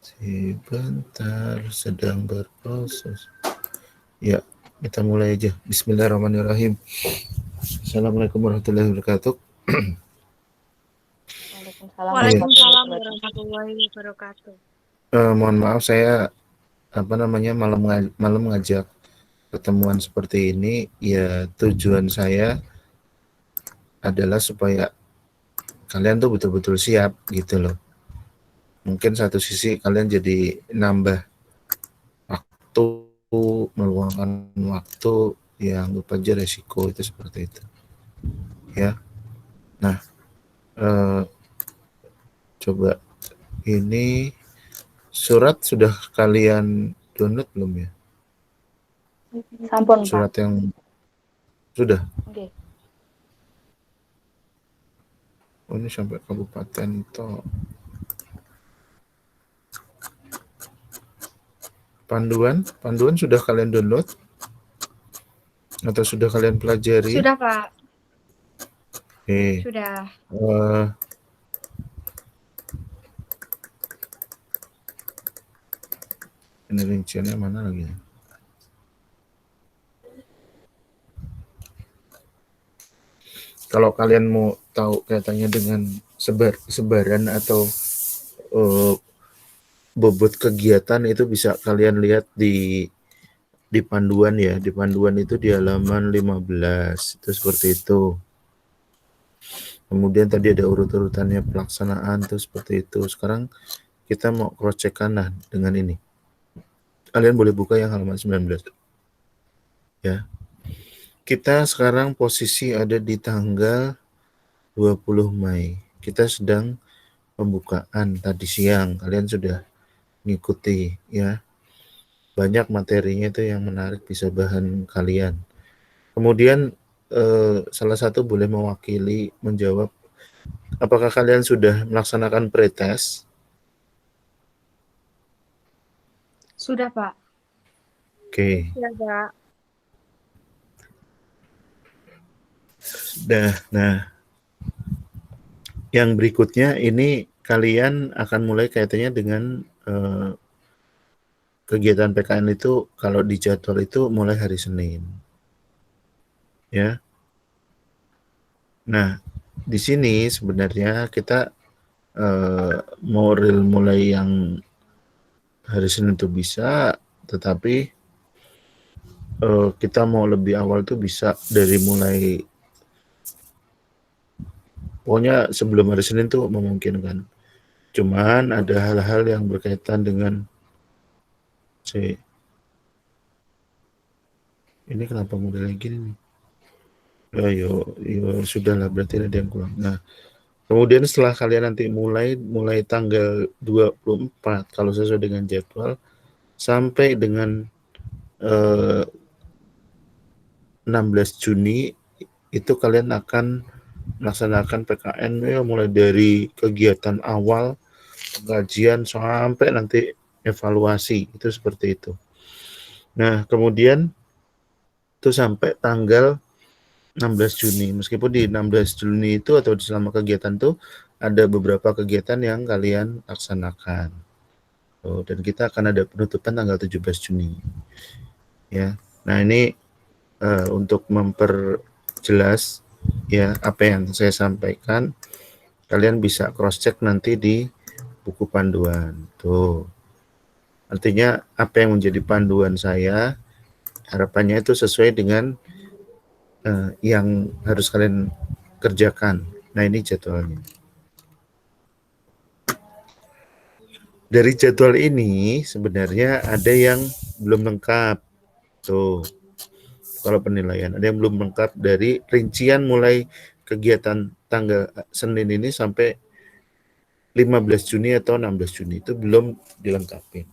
Sebentar, sedang berproses. Ya, kita mulai aja. Bismillahirrahmanirrahim. Assalamualaikum warahmatullahi wabarakatuh. Waalaikumsalam Waalaikumsalam warahmatullahi warahmatullahi wabarakatuh. Mohon maaf saya malam ngajak pertemuan seperti ini. Ya, tujuan saya adalah supaya kalian tuh betul-betul siap gitu loh. Mungkin satu sisi kalian jadi nambah waktu, meluangkan waktu, yang lupa aja resiko itu seperti itu. Ya. Nah, coba ini surat sudah kalian download belum ya? Sampun, Surat Pak. yang sudah. Oke. Oh, ini sampai kabupaten toh. Panduan sudah kalian download atau sudah kalian pelajari? Sudah, Pak. Oke. Sudah. Ini rinciannya mana lagi? Kalau kalian mau tahu kaitannya dengan sebaran atau bobot kegiatan, itu bisa kalian lihat di panduan ya. Di panduan itu di halaman 15 itu seperti itu. Kemudian tadi ada urut-urutannya pelaksanaan tuh seperti itu. Sekarang kita mau cross check lah dengan ini. Kalian boleh buka yang halaman 19. Ya. Kita sekarang posisi ada di tanggal 20 Mei. Kita sedang pembukaan tadi siang. Kalian sudah ngikuti ya. Banyak materinya itu yang menarik, bisa bahan kalian. Kemudian salah satu boleh mewakili menjawab, apakah kalian sudah melaksanakan pretest? Sudah, Pak. Oke. Sudah, Pak. Nah, yang berikutnya ini kalian akan mulai kaitannya dengan kegiatan PKN itu. Kalau di jadwal itu mulai hari Senin. Ya. Nah, di sini sebenarnya kita mau mulai yang hari Senin itu bisa, tetapi kita mau lebih awal tuh bisa dari mulai, pokoknya sebelum hari Senin tuh memungkinkan. Cuman ada hal-hal yang berkaitan dengan ini kenapa modelnya gini nih? Yo, sudahlah, berarti ada yang kurang. Nah, kemudian setelah kalian nanti mulai tanggal 24 kalau sesuai dengan jadwal sampai dengan 16 Juni itu kalian akan melaksanakan PKN ya, mulai dari kegiatan awal, pengajian sampai nanti evaluasi, itu seperti itu. Nah, kemudian itu sampai tanggal 16 Juni. Meskipun di 16 Juni itu atau selama kegiatan itu ada beberapa kegiatan yang kalian laksanakan. Dan kita akan ada penutupan tanggal 17 Juni. Ya. Nah, ini untuk memperjelas ya apa yang saya sampaikan, kalian bisa cross check nanti di buku panduan. Tuh. Artinya apa yang menjadi panduan saya, harapannya itu sesuai dengan yang harus kalian kerjakan. Nah, ini jadwalnya. Dari jadwal ini sebenarnya ada yang belum lengkap. Tuh, kalau penilaian ada yang belum lengkap dari rincian mulai kegiatan tanggal Senin ini sampai 15 Juni atau 16 Juni itu belum dilengkapi.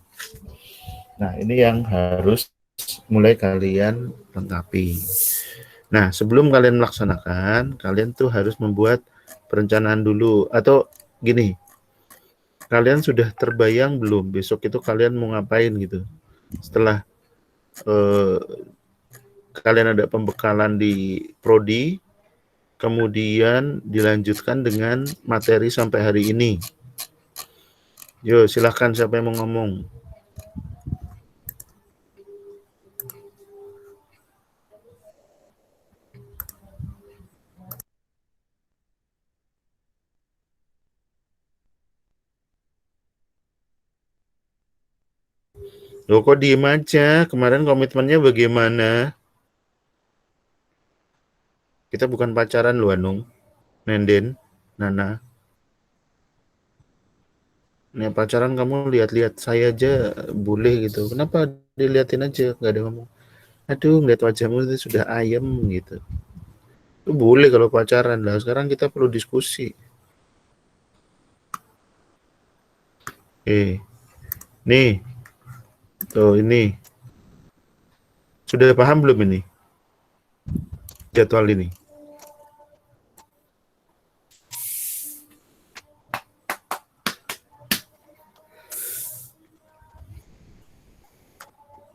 Nah, ini yang harus mulai kalian lengkapi. Nah, sebelum kalian melaksanakan, kalian tuh harus membuat perencanaan dulu. Atau gini, kalian sudah terbayang belum besok itu kalian mau ngapain gitu? Setelah kalian ada pembekalan di prodi, kemudian dilanjutkan dengan materi sampai hari ini. Yo, silahkan siapa yang mau ngomong. Loh kok diem aja? Kemarin komitmennya bagaimana? Kita bukan pacaran loh, Anung. Nenden, Nana. Nih pacaran kamu lihat-lihat saya aja boleh gitu. Kenapa diliatin aja? Gak ada ngomong. Aduh, ngeliat wajahmu itu sudah ayem gitu. Itu boleh kalau pacaran lah. Sekarang kita perlu diskusi. Nih, tuh ini. Sudah paham belum ini? Jadwal ini.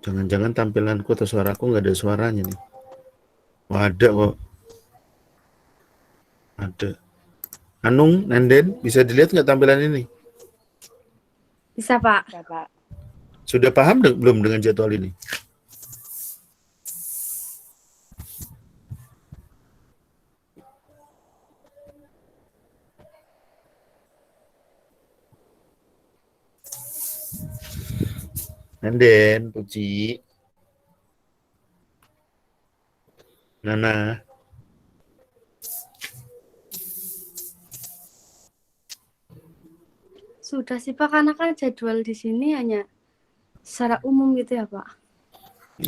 Jangan-jangan tampilanku atau suaraku nggak ada suaranya nih. Oh, ada kok. Ada. Anung, Nenden, bisa dilihat nggak tampilan ini? Bisa, Pak. Sudah paham belum dengan jadwal ini? Nenden, Puji, Nana. Sudah sih, Pak, karena kan jadwal di sini hanya secara umum gitu ya, Pak.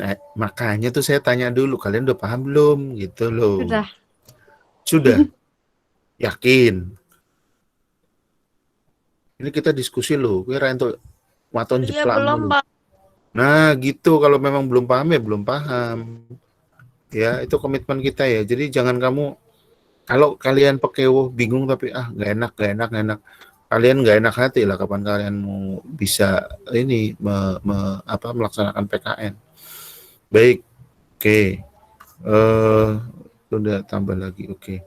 Nah, makanya tuh saya tanya dulu, kalian udah paham belum? Gitu loh. Sudah. Sudah? Yakin? Ini kita diskusi loh. Kira untuk waton Iya jeplak belum, mulu. Pak. Nah, gitu. Kalau memang belum paham ya belum paham. Ya, itu komitmen kita ya. Jadi jangan kamu, kalau kalian pekewo bingung tapi nggak enak, nggak enak, nggak enak. Kalian nggak enak hati lah kapan kalian mau bisa ini melaksanakan PKN. Baik, oke. Udah tambah lagi, oke.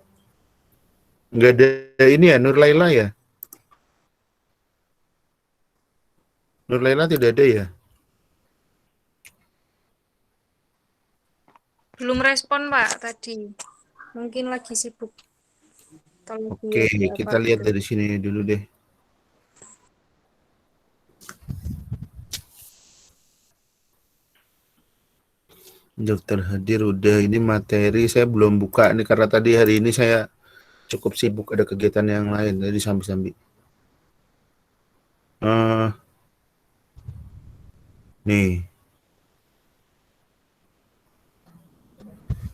Nggak ada ini ya, Nur Laila ya? Nur Laila tidak ada ya? Belum respon, Pak, tadi. Mungkin lagi sibuk. Oke, kita lihat dari sini dulu deh. Dokter hadir udah, ini materi saya belum buka nih karena tadi hari ini saya cukup sibuk ada kegiatan yang lain jadi sambil-sambil. Nih,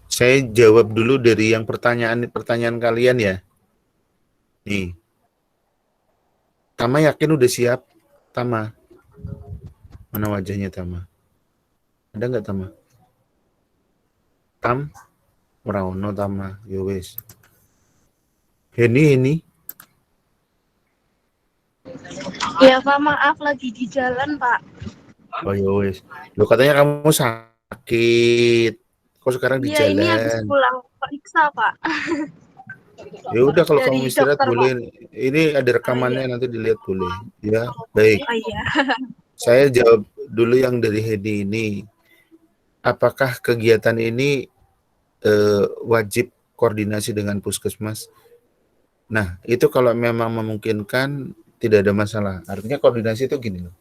saya jawab dulu dari yang pertanyaan kalian ya. Nih, Tama yakin udah siap? Tama, mana wajahnya Tama? Ada nggak Tama? Tam, ora ono Tama, yo wes. Heni. Ya Pak, maaf lagi di jalan Pak. Oh yo wes. Lo katanya kamu sakit. Kok sekarang di Iya ini habis jalan? pulang periksa Pak. Ya udah kalau Dari kamu istirahat dokter, boleh. Pak. Ini ada rekamannya iya. nanti dilihat boleh. Ya, baik. Oh iya. Saya jawab dulu yang dari Hedi ini. Apakah kegiatan ini wajib koordinasi dengan puskesmas? Nah, itu kalau memang memungkinkan tidak ada masalah. Artinya koordinasi itu gini loh.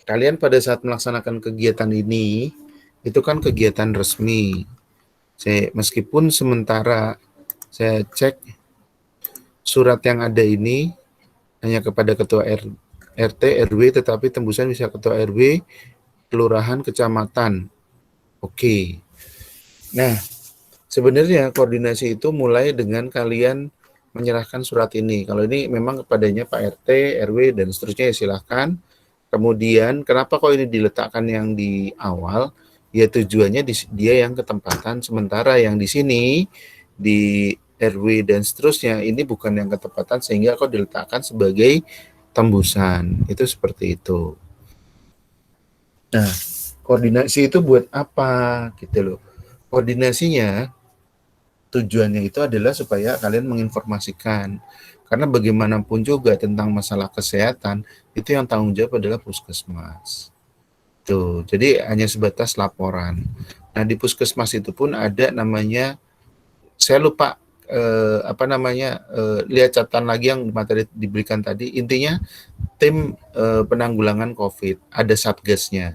Kalian pada saat melaksanakan kegiatan ini, itu kan kegiatan resmi. Meskipun sementara saya cek surat yang ada ini hanya kepada ketua RT, RW, tetapi tembusan bisa ketua RW, kelurahan, kecamatan. Oke. Nah, sebenarnya koordinasi itu mulai dengan kalian menyerahkan surat ini. Kalau ini memang kepadanya Pak RT, RW, dan seterusnya ya silahkan. Kemudian kenapa kok ini diletakkan yang di awal? Ya tujuannya dia yang ketempatan, sementara yang di sini di RW dan seterusnya ini bukan yang ketempatan sehingga kok diletakkan sebagai tembusan. Itu seperti itu. Nah, koordinasi itu buat apa gitu loh. Koordinasinya tujuannya itu adalah supaya kalian menginformasikan Karena bagaimanapun juga tentang masalah kesehatan, itu yang tanggung jawab adalah puskesmas. Tuh, jadi hanya sebatas laporan. Nah, di puskesmas itu pun ada namanya, saya lupa lihat catatan lagi yang materi diberikan tadi. Intinya tim penanggulangan COVID, ada satgasnya.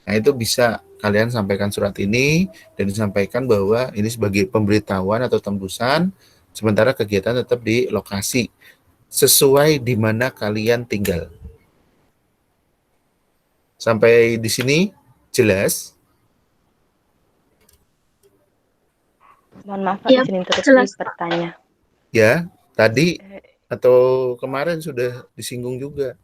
Nah, itu bisa kalian sampaikan surat ini dan disampaikan bahwa ini sebagai pemberitahuan atau tembusan, sementara kegiatan tetap di lokasi sesuai di mana kalian tinggal. Sampai di sini jelas? Mohon maaf Pak, Iya, izin interupsi jelas, Pak. bertanya. Ya, tadi atau kemarin sudah disinggung juga.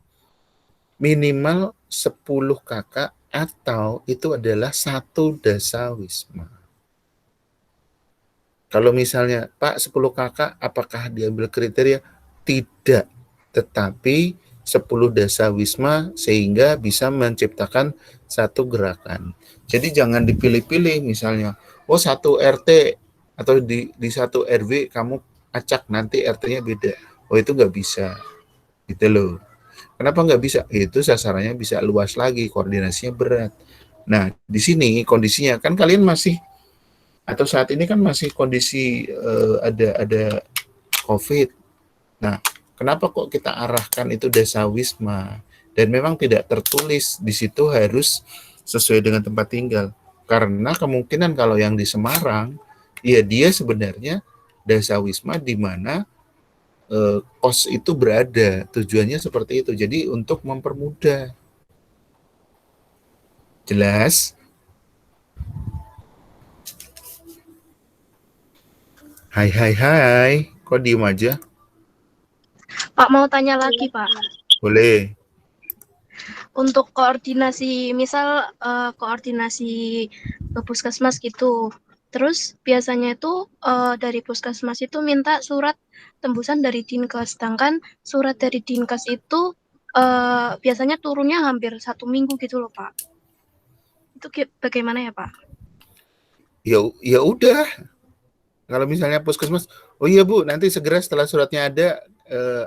Minimal 10 kakak atau itu adalah 1 dasawisma. Kalau misalnya, Pak 10 kakak, apakah diambil kriteria? Tidak, tetapi 10 dasawisma sehingga bisa menciptakan satu gerakan. Jadi jangan dipilih-pilih misalnya, oh 1 RT atau di 1 RW kamu acak nanti RT-nya beda. Oh itu nggak bisa, gitu loh. Kenapa nggak bisa? Itu sasarannya bisa luas lagi, koordinasinya berat. Nah, di sini kondisinya kan kalian masih atau saat ini kan masih kondisi ada COVID. Nah, kenapa kok kita arahkan itu dasawisma? Dan memang tidak tertulis di situ harus sesuai dengan tempat tinggal. Karena kemungkinan kalau yang di Semarang, ya dia sebenarnya dasawisma di mana kos itu berada. Tujuannya seperti itu. Jadi untuk mempermudah. Jelas? Hai. Kok diem aja? Pak mau tanya lagi, Pak. Boleh. Untuk koordinasi, misal koordinasi ke puskesmas gitu. Terus biasanya itu dari puskesmas itu minta surat tembusan dari Dinkes. Sedangkan surat dari Dinkes itu biasanya turunnya hampir 1 minggu gitu loh, Pak. Itu bagaimana ya, Pak? Ya udah. Kalau misalnya puskesmas, oh iya Bu, nanti segera setelah suratnya ada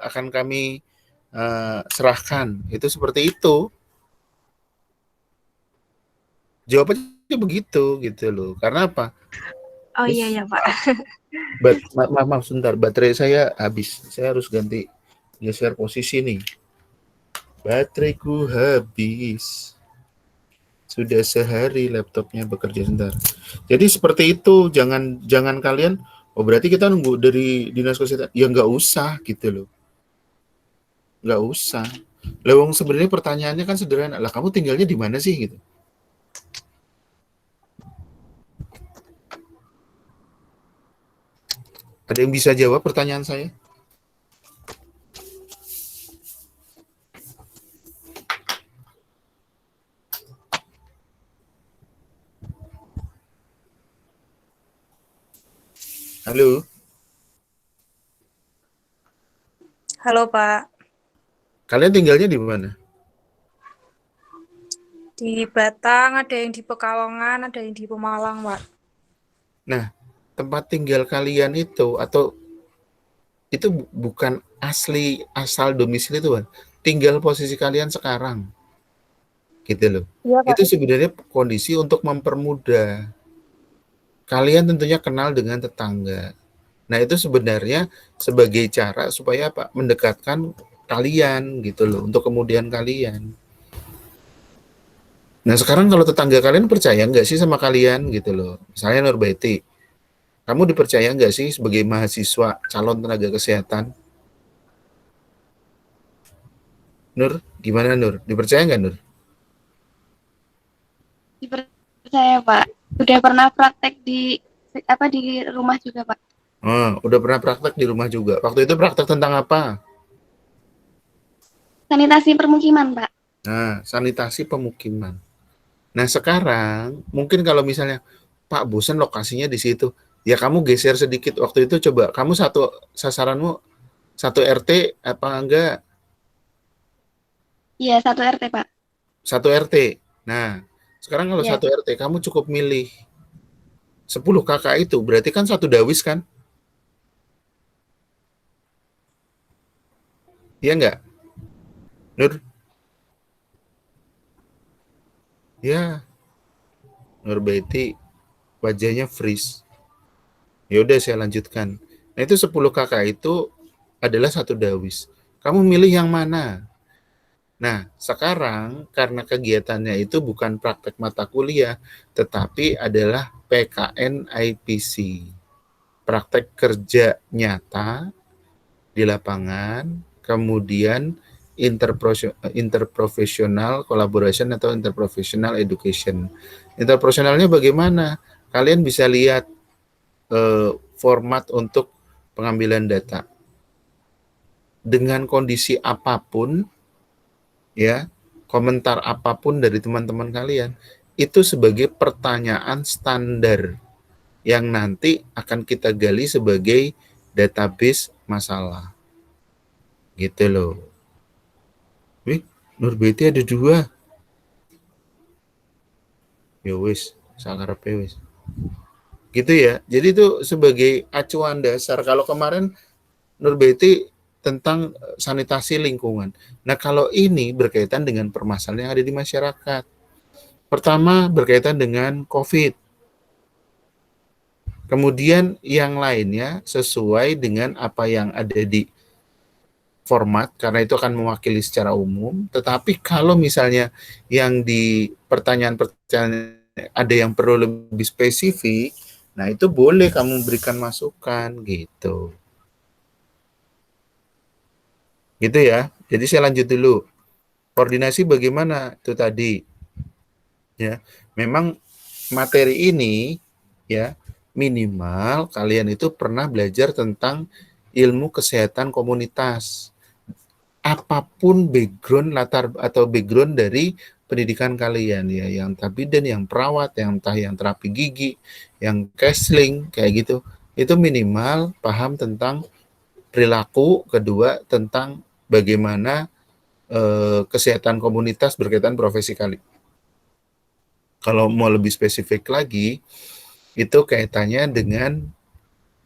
akan kami serahkan. Itu seperti itu. Jawabannya begitu gitu loh. Karena apa? Oh iya ya, Pak. Maaf sebentar, baterai saya habis. Saya harus ganti geser posisi nih. Bateraiku habis. Sudah sehari laptopnya bekerja sebentar. Jadi seperti itu, jangan kalian, oh berarti kita nunggu dari dinas kesehatan. Ya nggak usah gitu loh. Nggak usah. Lewong sebenarnya pertanyaannya kan sederhana. Lah kamu tinggalnya di mana sih gitu? Ada yang bisa jawab pertanyaan saya? Halo? Halo Pak, Kalian tinggalnya di mana? di Batang, ada yang di Pekalongan, ada yang di Pemalang, Pak. Nah, tempat tinggal kalian itu atau itu bukan asal domisili itu, Bang. Tinggal posisi kalian sekarang. Gitu loh. Iya, Pak. Itu sebenarnya kondisi untuk mempermudah. Kalian tentunya kenal dengan tetangga. Nah, itu sebenarnya sebagai cara supaya apa? Mendekatkan kalian gitu loh, untuk kemudian kalian. Nah, sekarang kalau tetangga kalian percaya nggak sih sama kalian gitu loh. Misalnya Nurbaiti, kamu dipercaya nggak sih sebagai mahasiswa calon tenaga kesehatan? Nur, gimana Nur? Dipercaya nggak Nur? Dipercaya Pak. Udah pernah praktek di rumah juga Pak. Oh, udah pernah praktek di rumah juga. Waktu itu praktek tentang apa? Sanitasi permukiman Pak. Nah, sanitasi pemukiman. Nah, sekarang mungkin kalau misalnya Pak bosan lokasinya di situ, ya kamu geser sedikit. Waktu itu coba kamu sasaranmu satu RT apa enggak? Iya 1 RT Pak. Satu RT. Nah, sekarang kalau Ya. satu RT kamu cukup milih 10 kakak itu, berarti kan satu dawis kan? Iya nggak, Nur? Ya, Nur Betty wajahnya freeze. Ya udah saya lanjutkan. Nah itu 10 kakak itu adalah satu dawis. Kamu milih yang mana? Nah, sekarang karena kegiatannya itu bukan praktek mata kuliah, tetapi adalah PKN IPC, praktek kerja nyata di lapangan, kemudian interprofesional collaboration atau interprofessional education. Interprofesionalnya bagaimana? Kalian bisa lihat format untuk pengambilan data. Dengan kondisi apapun, ya, komentar apapun dari teman-teman kalian, itu sebagai pertanyaan standar yang nanti akan kita gali sebagai database masalah. Gitu loh. Wih, Nur Betty ada 2. Ya wis, sakarepe wis. Gitu ya. Jadi itu sebagai acuan dasar. Kalau kemarin Nur Betty tentang sanitasi lingkungan. Nah, kalau ini berkaitan dengan permasalahan yang ada di masyarakat. Pertama, berkaitan dengan COVID. Kemudian yang lainnya sesuai dengan apa yang ada di format, karena itu akan mewakili secara umum. Tetapi kalau misalnya yang di pertanyaan-pertanyaan ada yang perlu lebih spesifik, nah itu boleh kamu berikan masukan gitu. Gitu ya. Jadi saya lanjut dulu. Koordinasi bagaimana itu tadi? Ya, memang materi ini ya minimal kalian itu pernah belajar tentang ilmu kesehatan komunitas. Apapun background latar atau background dari pendidikan kalian ya, yang bidan, yang perawat, yang entah yang terapi gigi, yang counseling kayak gitu, itu minimal paham tentang perilaku, kedua tentang bagaimana kesehatan komunitas berkaitan profesi kali. Kalau mau lebih spesifik lagi, itu kaitannya dengan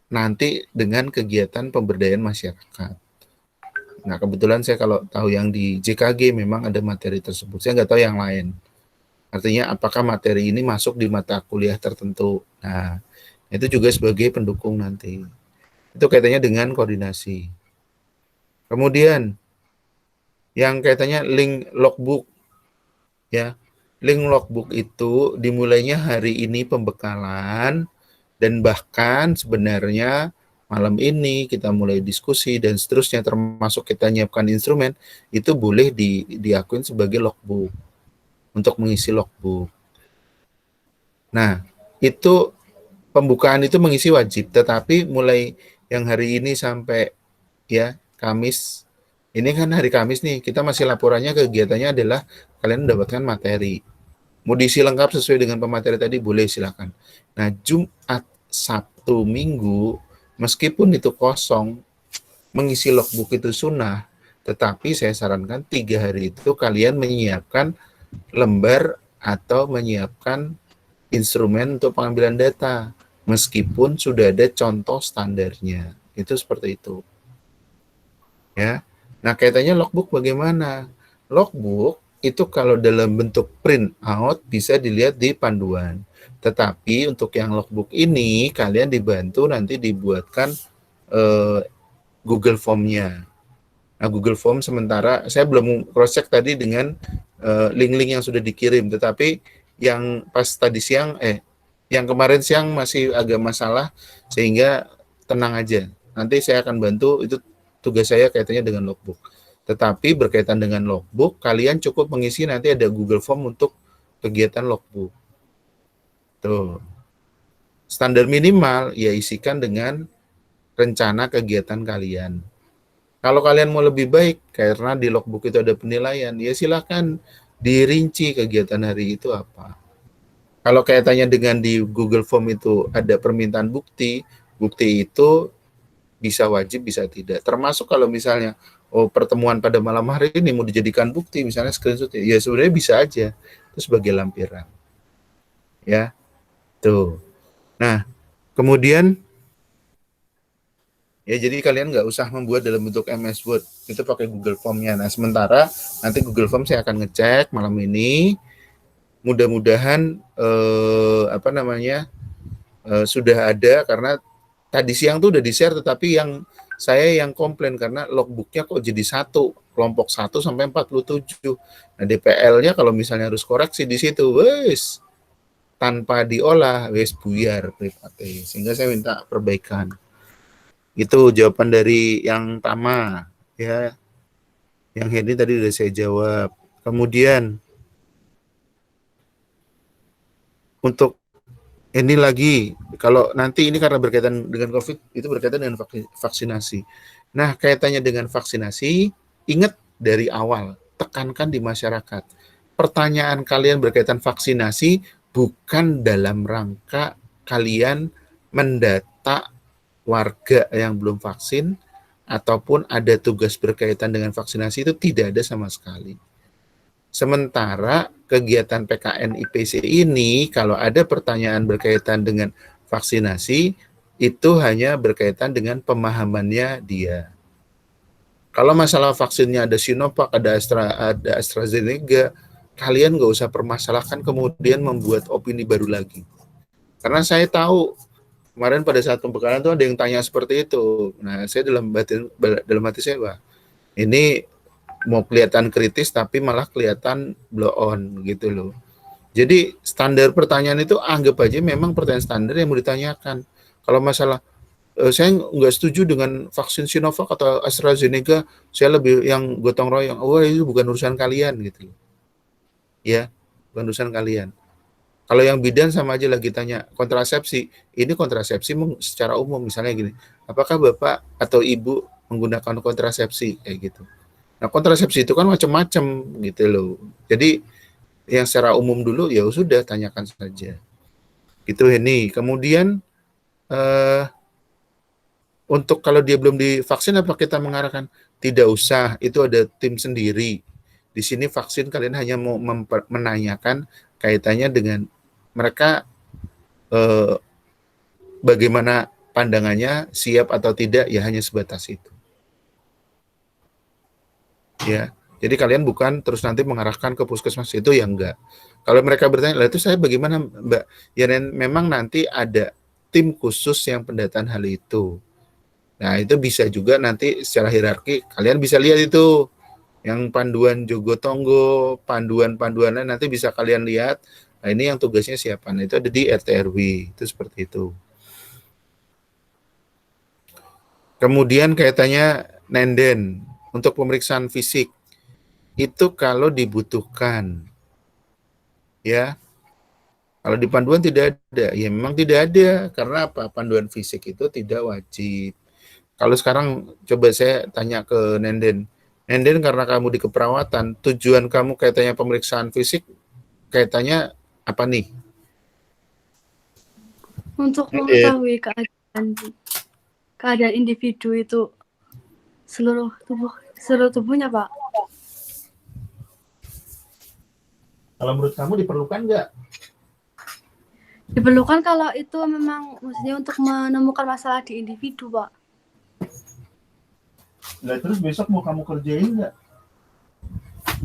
nanti dengan kegiatan pemberdayaan masyarakat. Nah, kebetulan saya kalau tahu yang di JKG memang ada materi tersebut. Saya nggak tahu yang lain. Artinya apakah materi ini masuk di mata kuliah tertentu. Nah, itu juga sebagai pendukung nanti. Itu kaitannya dengan koordinasi. Kemudian, yang kaitannya link logbook. Ya, link logbook itu dimulainya hari ini pembekalan, dan bahkan sebenarnya malam ini kita mulai diskusi dan seterusnya, termasuk kita nyiapkan instrumen, itu boleh diakuin sebagai logbook, untuk mengisi logbook. Nah, itu pembukaan itu mengisi wajib, tetapi mulai yang hari ini sampai ya Kamis, ini kan hari Kamis nih, kita masih laporannya kegiatannya adalah kalian mendapatkan materi. Mau diisi lengkap sesuai dengan pemateri tadi, boleh silakan. Nah, Jumat, Sabtu, Minggu, meskipun itu kosong, mengisi logbook itu sunnah, tetapi saya sarankan 3 hari itu kalian menyiapkan lembar atau menyiapkan instrumen untuk pengambilan data, meskipun sudah ada contoh standarnya. Itu seperti itu. Ya. Nah, kaitannya logbook bagaimana? Logbook itu kalau dalam bentuk print out bisa dilihat di panduan. Tetapi untuk yang logbook ini kalian dibantu nanti dibuatkan Google Form-nya. Nah, Google Form sementara saya belum cross check tadi dengan link-link yang sudah dikirim, tetapi yang pas tadi siang yang kemarin siang masih agak masalah, sehingga tenang aja. Nanti saya akan bantu, itu tugas saya kaitannya dengan logbook. Tetapi berkaitan dengan logbook, kalian cukup mengisi, nanti ada Google Form untuk kegiatan logbook. Tuh. Standar minimal ya isikan dengan rencana kegiatan kalian. Kalau kalian mau lebih baik, karena di logbook itu ada penilaian, ya silakan dirinci kegiatan hari itu apa. Kalau kaitannya dengan di Google Form itu ada permintaan bukti, bukti itu bisa wajib, bisa tidak. Termasuk kalau misalnya, pertemuan pada malam hari ini mau dijadikan bukti, misalnya screenshot, ya sebenarnya bisa aja. Itu sebagai lampiran. Ya, tuh. Nah, kemudian Ya, jadi kalian nggak usah membuat dalam bentuk MS Word, itu pakai Google Form-nya. Nah, sementara nanti Google Form saya akan ngecek malam ini. Mudah-mudahan sudah ada, karena tadi siang tuh udah di-share, tetapi saya komplain karena logbooknya kok jadi kelompok 1 sampai 47. Nah, DPL-nya kalau misalnya harus koreksi di situ, wes tanpa diolah, wes buyar private. Sehingga saya minta perbaikan. Itu jawaban dari yang Tama, ya. Yang Henry tadi udah saya jawab. Kemudian untuk ini lagi, kalau nanti ini karena berkaitan dengan COVID, itu berkaitan dengan vaksinasi. Nah, kaitannya dengan vaksinasi, ingat dari awal, tekankan di masyarakat. Pertanyaan kalian berkaitan vaksinasi bukan dalam rangka kalian mendata warga yang belum vaksin, ataupun ada tugas berkaitan dengan vaksinasi, itu tidak ada sama sekali. Sementara kegiatan PKN IPC ini, kalau ada pertanyaan berkaitan dengan vaksinasi, itu hanya berkaitan dengan pemahamannya dia. Kalau masalah vaksinnya ada Sinovac, ada AstraZeneca, kalian nggak usah permasalahkan kemudian membuat opini baru lagi. Karena saya tahu kemarin pada saat pembekalan itu ada yang tanya seperti itu. Nah, saya dalam hati saya, wah, ini mau kelihatan kritis tapi malah kelihatan blow on gitu loh. Jadi standar pertanyaan itu anggap aja memang pertanyaan standar yang mau ditanyakan. Kalau masalah saya nggak setuju dengan vaksin Sinovac atau AstraZeneca, saya lebih yang gotong royong. Oh, itu bukan urusan kalian gitu loh. Ya, bukan urusan kalian. Kalau yang bidan sama aja lagi tanya kontrasepsi, ini kontrasepsi secara umum misalnya gini, apakah Bapak atau Ibu menggunakan kontrasepsi kayak gitu. Nah, kontrasepsi itu kan macam-macam gitu loh. Jadi yang secara umum dulu ya sudah tanyakan saja. Itu ini. Kemudian untuk kalau dia belum divaksin, apa kita mengarahkan? Tidak usah, itu ada tim sendiri. Di sini vaksin kalian hanya mau menanyakan kaitannya dengan mereka bagaimana pandangannya, siap atau tidak, ya hanya sebatas itu. Ya, jadi kalian bukan terus nanti mengarahkan ke puskesmas, itu ya enggak. Kalau mereka bertanya, lah itu saya bagaimana Mbak? Ya memang nanti ada tim khusus yang pendataan hal itu. Nah, itu bisa juga nanti secara hierarki kalian bisa lihat itu yang panduan Jogotongo, panduan-panduannya nanti bisa kalian lihat. Nah, ini yang tugasnya siapa? Nah, itu ada di RT RW, itu seperti itu. Kemudian kaitannya Nenden untuk pemeriksaan fisik itu kalau dibutuhkan, ya. Kalau di panduan tidak ada, ya memang tidak ada. Karena apa? Panduan fisik itu tidak wajib. Kalau sekarang coba saya tanya ke Nenden, karena kamu di keperawatan, tujuan kamu kaitannya pemeriksaan fisik, kaitannya apa nih? Untuk mengetahui keadaan individu itu seluruh tubuhnya, Pak. Kalau menurut kamu diperlukan nggak? Diperlukan kalau itu memang maksudnya untuk menemukan masalah di individu, Pak. Nah, terus besok mau kamu kerjain nggak?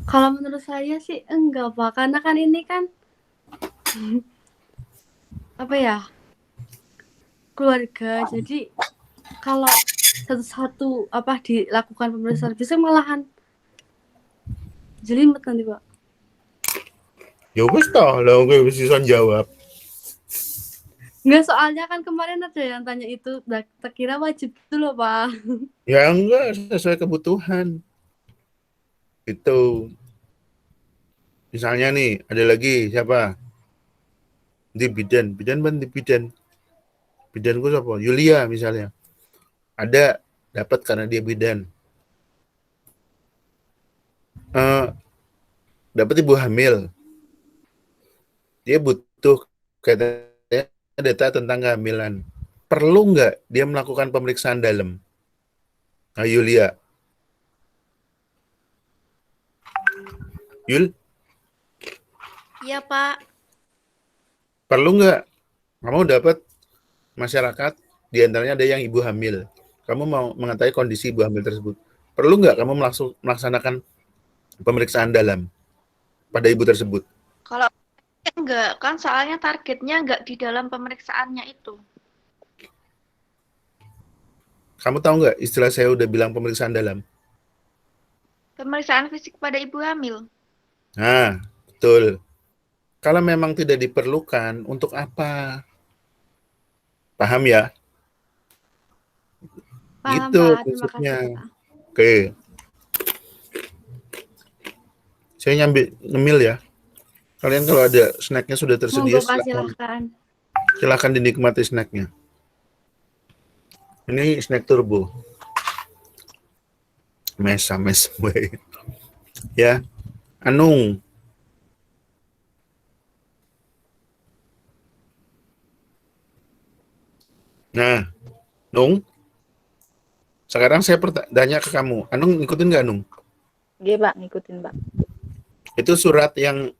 Kalau menurut saya sih enggak, Pak. Karena kan ini kan apa ya, keluarga. Jadi kalau satu-satu dilakukan pemeriksaan fisik malahan jelimet nanti, Pak. Ya wis toh, lah gue bisa jawab. Enggak, soalnya kan kemarin ada yang tanya itu, tak kira wajib itu loh, Pak. Ya enggak, sesuai kebutuhan. Itu. Misalnya nih, ada lagi siapa? Di bidan di bidan. Bidanku siapa? Yulia misalnya. Ada, dapat karena dia bidan. Dapat ibu hamil. Dia butuh katanya data tentang kehamilan. Perlu nggak dia melakukan pemeriksaan dalam? Nah, Yulia. Yul? Iya, Pak. Perlu nggak? Kamu dapat masyarakat, diantaranya ada yang ibu hamil. kamu mau mengetahui kondisi ibu hamil tersebut. Perlu nggak kamu melaksanakan pemeriksaan dalam pada ibu tersebut? Kalau enggak, kan soalnya targetnya enggak di dalam pemeriksaannya itu. Kamu tahu nggak istilah saya udah bilang pemeriksaan dalam? Pemeriksaan fisik pada ibu hamil. Nah, betul. Kalau memang tidak diperlukan, untuk apa? Paham ya? Paham, Gitu Pak. Terima prinsipnya. kasih, Pak. Oke. Saya ngemil ya. Kalian kalau ada snacknya sudah tersedia, Monggo, Pak, silahkan. silakan dinikmati snacknya. Ini snack turbo. Mes boy. Ya. Anung. Nah, Nung. Sekarang saya tanya ke kamu. Anung ngikutin nggak, Anung? Nggih, Pak, ngikutin, Pak. Itu surat yang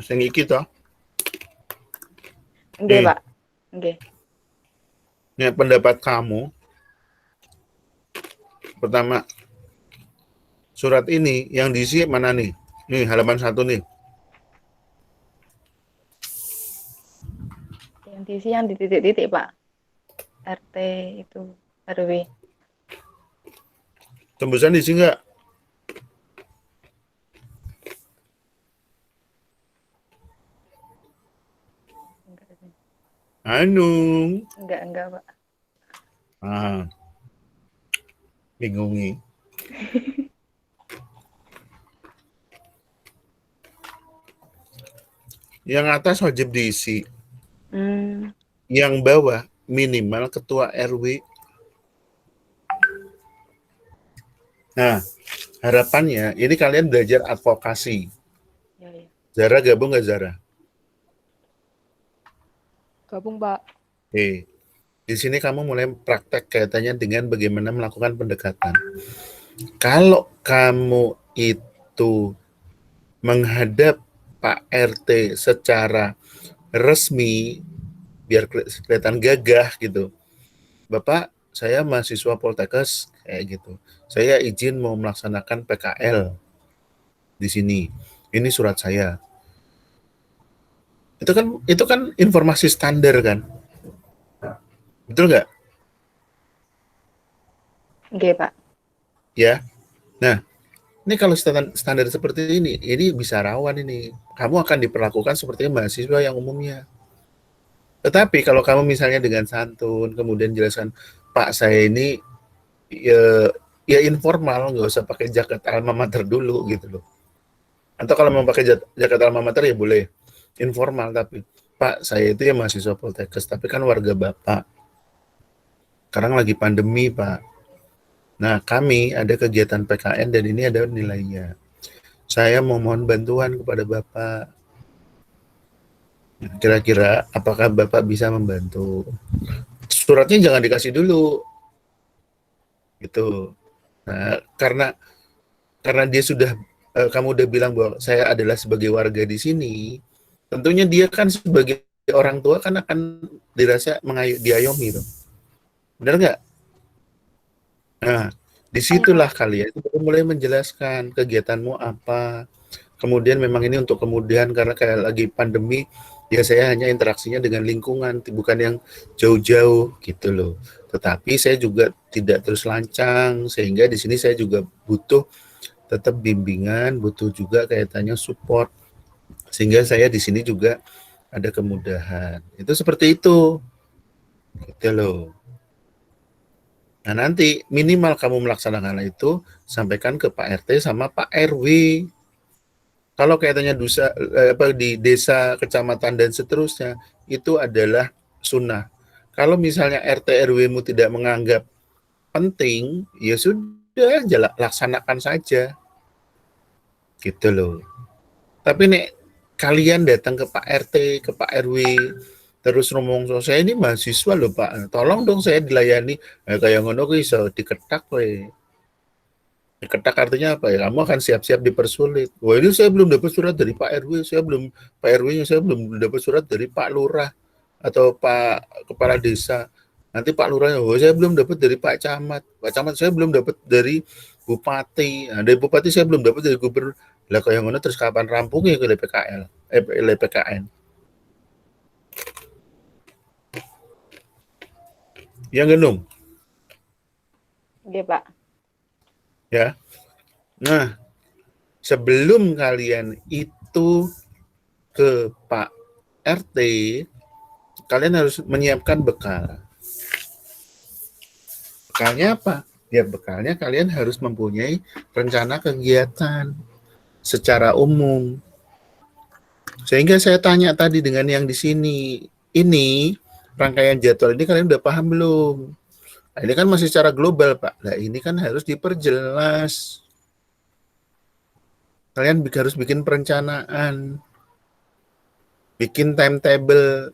iki toh? Nggih, Nih. Pak. Nggih. Ini pendapat kamu. Pertama, surat ini yang diisi mana nih? Nih, halaman 1 nih. Yang diisi yang di titik-titik, Pak. RT itu, RW. Tembusan diisi nggak? Anung. Enggak, Pak. Ah. Bingungi. Yang atas wajib diisi. Yang bawah minimal ketua RW. Nah, harapannya ini kalian belajar advokasi. Ya. Zara gabung nggak, Zara? Gabung, Pak. Di sini kamu mulai praktek kaitannya dengan bagaimana melakukan pendekatan. Kalau kamu itu menghadap Pak RT secara resmi, biar kelihatan gagah gitu. Bapak, saya mahasiswa Poltekkes kayak gitu. Saya izin mau melaksanakan PKL di sini. Ini surat saya. Itu kan informasi standar kan? Betul nggak? Nggih, Pak. Ya. Nah, ini kalau standar seperti ini bisa rawan ini. Kamu akan diperlakukan seperti mahasiswa yang umumnya. Tetapi kalau kamu misalnya dengan santun, kemudian jelaskan, Pak saya ini ya informal, nggak usah pakai jaket alma mater dulu gitu loh. Atau kalau mau pakai jaket alma mater ya boleh informal, tapi Pak saya itu ya mahasiswa Poltekkes, tapi kan warga Bapak. Sekarang lagi pandemi, Pak. Nah, kami ada kegiatan PKN dan ini ada nilainya. Saya mohon bantuan kepada Bapak. Kira-kira apakah Bapak bisa membantu? Suratnya jangan dikasih dulu. Gitu. Nah, karena dia sudah kamu udah bilang bahwa saya adalah sebagai warga di sini, tentunya dia kan sebagai orang tua kan akan dirasa diayomi tuh. Benar nggak? Nah, disitulah kalian mulai menjelaskan kegiatanmu apa. Kemudian memang ini untuk kemudian karena kayak lagi pandemi, ya saya hanya interaksinya dengan lingkungan, bukan yang jauh-jauh gitu loh. Tetapi saya juga tidak terus lancang, sehingga di sini saya juga butuh tetap bimbingan, butuh juga kaitannya support, sehingga saya di sini juga ada kemudahan. Itu seperti itu, gitu loh. Nah nanti minimal kamu melaksanakan itu, sampaikan ke Pak RT sama Pak RW. Kalau kaitannya di desa, kecamatan dan seterusnya, itu adalah sunnah. Kalau misalnya RT RW-mu tidak menganggap penting, ya sudah, laksanakan saja. Gitu loh. Tapi nek kalian datang ke Pak RT, ke Pak RW, terus ngomong, saya ini mahasiswa loh Pak, tolong dong saya dilayani. Kayak ngono kuwi iso diketak kowe. Diketak artinya apa ya? Kamu akan siap-siap dipersulit. Wah ini saya belum dapat surat dari Pak RW, Pak RW-nya saya belum dapat surat dari Pak Lurah atau Pak Kepala Desa. Nanti Pak Lurahnya, oh saya belum dapat dari Pak Camat. Pak Camat saya belum dapat dari Bupati. Nah, dari Bupati saya belum dapat dari Gubernur. Lah kaya ngono terus kapan rampungnya ke LPKL? LPKN. Yang gendong. Nggih, Pak. Ya. Nah, sebelum kalian itu ke Pak RT, kalian harus menyiapkan bekal. Bekalnya apa? Ya bekalnya kalian harus mempunyai rencana kegiatan secara umum. Sehingga saya tanya tadi dengan yang di sini, ini rangkaian jadwal ini kalian udah paham belum? Nah, ini kan masih secara global, Pak. Nah, ini kan harus diperjelas. Kalian harus bikin perencanaan, bikin timetable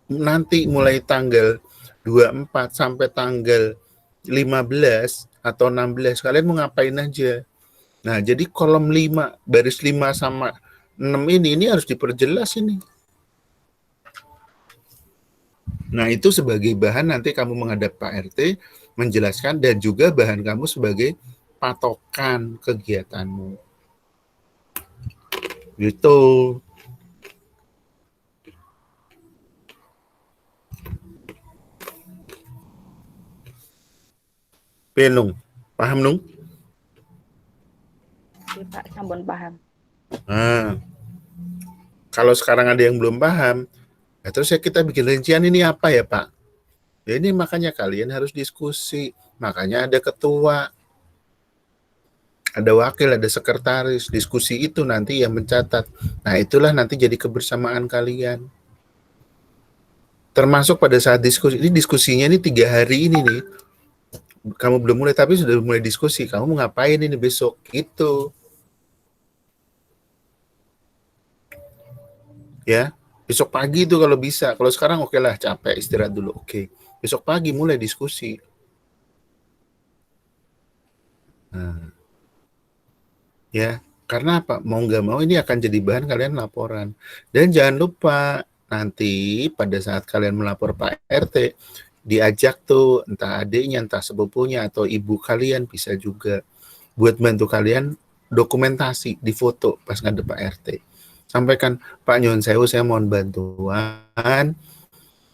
nanti mulai tanggal 24 sampai tanggal 15 atau 16, kalian mau ngapain aja. Nah, jadi kolom 5, baris 5 sama 6 ini harus diperjelas ini. Nah, itu sebagai bahan nanti kamu menghadap Pak RT, menjelaskan, dan juga bahan kamu sebagai patokan kegiatanmu. Gitu. Penung, paham nung? Nggih, Pak, sampun paham. Nah, kalau sekarang ada yang belum paham, nah terus kita bikin rincian ini apa ya Pak? Ya ini makanya kalian harus diskusi, makanya ada ketua, ada wakil, ada sekretaris, diskusi itu nanti yang mencatat. Nah itulah nanti jadi kebersamaan kalian. Termasuk pada saat diskusi, ini diskusinya ini 3 hari ini nih, kamu belum mulai tapi sudah mulai diskusi, kamu mau ngapain ini besok, gitu. Ya, besok pagi itu kalau bisa. Kalau sekarang oke lah, capek, istirahat dulu, oke. Besok pagi mulai diskusi. Nah, ya, karena apa? Mau nggak mau ini akan jadi bahan kalian laporan. Dan jangan lupa, nanti pada saat kalian melapor Pak RT, diajak tuh entah adiknya, entah sepupunya, atau ibu kalian bisa juga buat bantu kalian dokumentasi, difoto pas ngadep Pak RT. Sampaikan, Pak Nyun Sewu, saya mohon bantuan.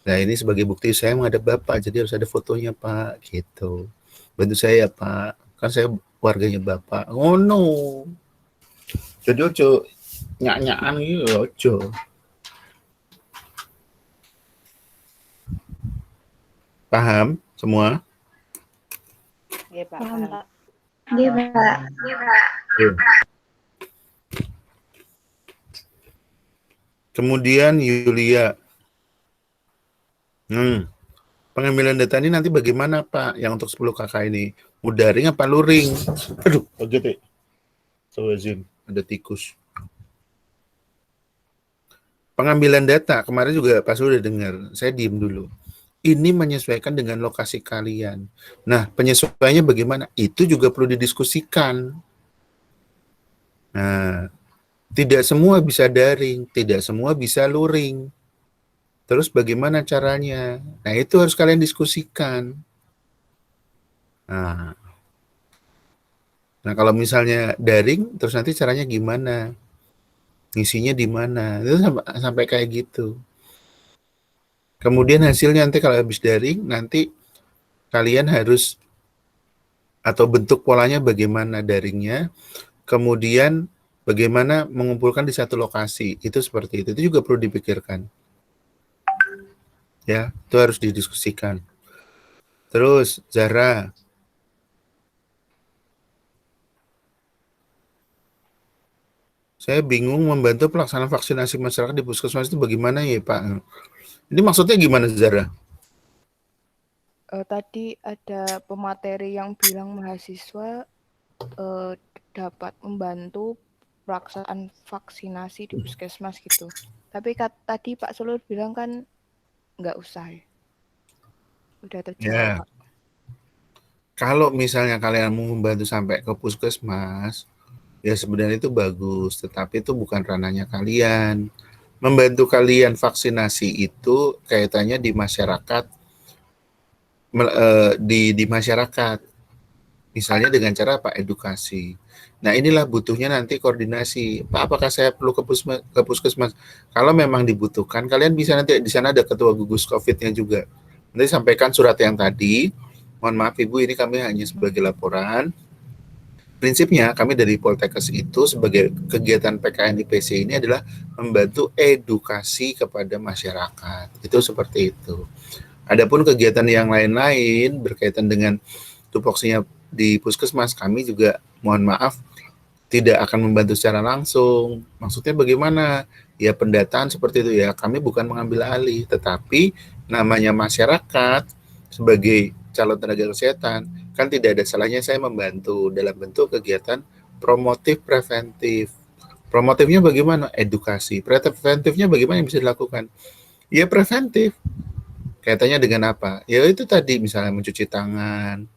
Nah ini sebagai bukti saya menghadap Bapak, jadi harus ada fotonya Pak, gitu. Bantu saya ya Pak, kan saya warganya Bapak. Oh no. Jadi ojo nyak-nyakan gitu, ojo. Paham semua? Nggih, Pak. Paham, Paham. Pak. Nggih, Pak. Kemudian Yulia. Pengambilan data ini nanti bagaimana Pak? Yang untuk 10 kakak ini. Mau daring apa luring? Aduh, kaget ya. Sawazin, ada tikus. Pengambilan data, kemarin juga pas udah dengar, saya diem dulu. Ini menyesuaikan dengan lokasi kalian. Nah, penyesuaiannya bagaimana? Itu juga perlu didiskusikan. Nah, tidak semua bisa daring, tidak semua bisa luring. Terus bagaimana caranya? Nah, itu harus kalian diskusikan. Nah, kalau misalnya daring, terus nanti caranya gimana? Ngisinya di mana? Itu sampai kayak gitu. Kemudian hasilnya nanti kalau habis daring, nanti kalian harus, atau bentuk polanya bagaimana daringnya, kemudian bagaimana mengumpulkan di satu lokasi, itu seperti itu juga perlu dipikirkan. Ya, itu harus didiskusikan. Terus, Zara. Saya bingung membantu pelaksanaan vaksinasi masyarakat di puskesmas itu bagaimana ya Pak? Ini maksudnya gimana Zara? Tadi ada pemateri yang bilang mahasiswa dapat membantu pelaksanaan vaksinasi di puskesmas gitu. Tapi tadi Pak Sulur bilang kan nggak usah ya. Udah terjawab. Ya. Kalau misalnya kalian mau membantu sampai ke puskesmas, ya sebenarnya itu bagus, tetapi itu bukan ranahnya kalian. Membantu kalian vaksinasi itu kaitannya di masyarakat di masyarakat. Misalnya dengan cara apa? Edukasi. Nah, inilah butuhnya nanti koordinasi. Pak, apakah saya perlu ke puskesmas? Kalau memang dibutuhkan, kalian bisa nanti di sana ada ketua gugus COVID-nya juga. Nanti sampaikan surat yang tadi. Mohon maaf Ibu, ini kami hanya sebagai laporan. Prinsipnya kami dari Poltekkes itu sebagai kegiatan PKN IPC ini adalah membantu edukasi kepada masyarakat. Itu seperti itu. Adapun kegiatan yang lain-lain berkaitan dengan tupoksinya di puskesmas, kami juga mohon maaf tidak akan membantu secara langsung. Maksudnya bagaimana? Ya pendataan seperti itu ya. Kami bukan mengambil alih, tetapi namanya masyarakat sebagai calon tenaga kesehatan, kan tidak ada salahnya saya membantu dalam bentuk kegiatan promotif preventif. Promotifnya bagaimana? Edukasi. Preventifnya bagaimana yang bisa dilakukan? Ya preventif. Kaitannya dengan apa? Ya itu tadi misalnya mencuci tangan,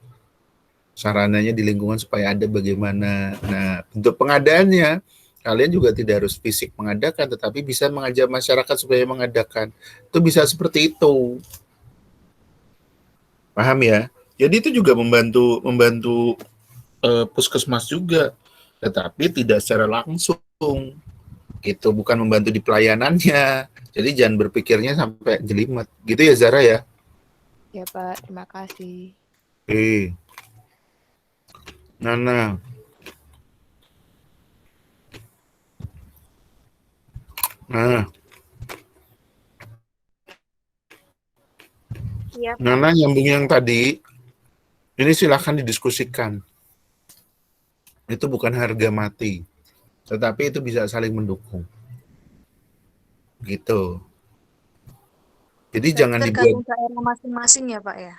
sarananya di lingkungan supaya ada bagaimana. Nah, untuk pengadaannya, kalian juga tidak harus fisik mengadakan, tetapi bisa mengajak masyarakat supaya mengadakan. Itu bisa seperti itu. Paham ya? Jadi itu juga membantu puskesmas juga, tetapi tidak secara langsung. Gitu, bukan membantu di pelayanannya. Jadi jangan berpikirnya sampai jelimet. Gitu ya Zara ya? Ya Pak, terima kasih. Oke. Nana. Nah, Iya, Pak. Nana nyambung yang tadi, ini silahkan didiskusikan. Itu bukan harga mati, tetapi itu bisa saling mendukung. Gitu. Jadi Berarti jangan dibuat, tergantung daerah masing-masing ya, Pak ya.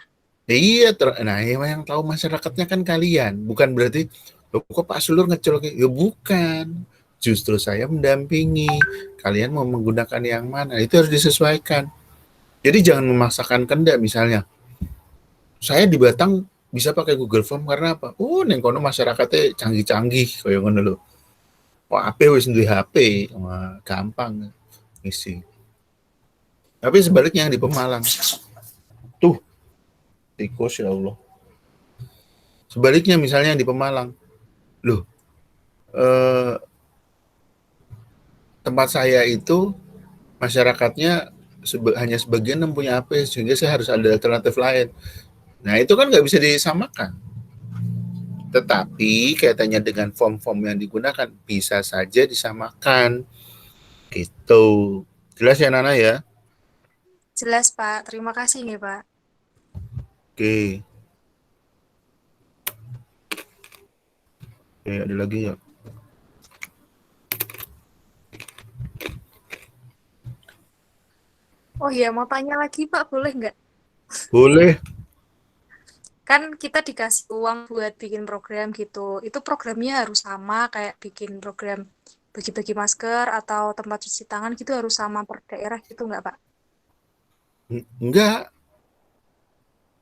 iya, nah yang tahu masyarakatnya kan kalian, bukan berarti, loh, kok Pak Sulur ngecel, ya bukan. Justru saya mendampingi, kalian mau menggunakan yang mana, itu harus disesuaikan. Jadi jangan memaksakan kehendak misalnya. Saya di Batang bisa pakai Google Form karena apa? Oh, neng kono masyarakatnya canggih-canggih kayak ngono lho. Wah, HP wis duwe HP, wah, gampang ngisi. Tapi sebaliknya yang di Pemalang. Tuh, tikus ya Allah. Sebaliknya misalnya yang di Pemalang. Loh, tempat saya itu masyarakatnya hanya sebagian yang punya HP sehingga saya harus ada alternatif lain. Nah, itu kan nggak bisa disamakan. Tetapi kaitannya dengan form-form yang digunakan bisa saja disamakan. Gitu. Jelas ya Nana ya? Jelas, Pak. Terima kasih nih, Pak. Oke. Oke, ada lagi ya? Oh iya, mau tanya lagi, Pak. Boleh nggak? Boleh. Kan kita dikasih uang buat bikin program gitu. Itu programnya harus sama kayak bikin program bagi-bagi masker atau tempat cuci tangan gitu harus sama per daerah gitu nggak, Pak? Enggak.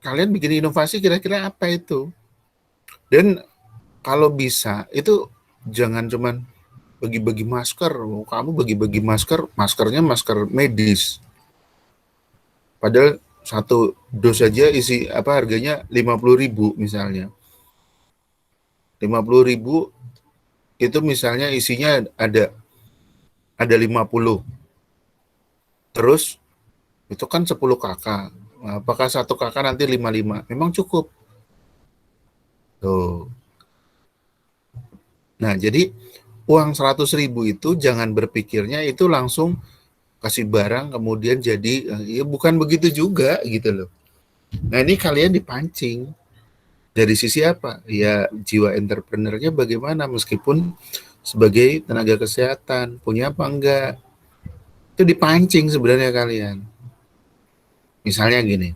Kalian bikin inovasi kira-kira apa itu? Dan kalau bisa, itu jangan cuman bagi-bagi masker. Kamu bagi-bagi masker, maskernya masker medis. Padahal satu dos saja isi apa harganya 50.000 misalnya. 50.000 itu misalnya isinya ada 50. Terus itu kan 10 kakak. Apakah satu kakak nanti 55? Memang cukup. Tuh. Nah, jadi uang 100.000 itu jangan berpikirnya itu langsung kasih barang kemudian jadi, ya bukan begitu juga gitu loh. Nah, ini kalian dipancing. Dari sisi apa? Ya jiwa entrepreneurnya bagaimana meskipun sebagai tenaga kesehatan, punya apa enggak? Itu dipancing sebenarnya kalian. Misalnya gini,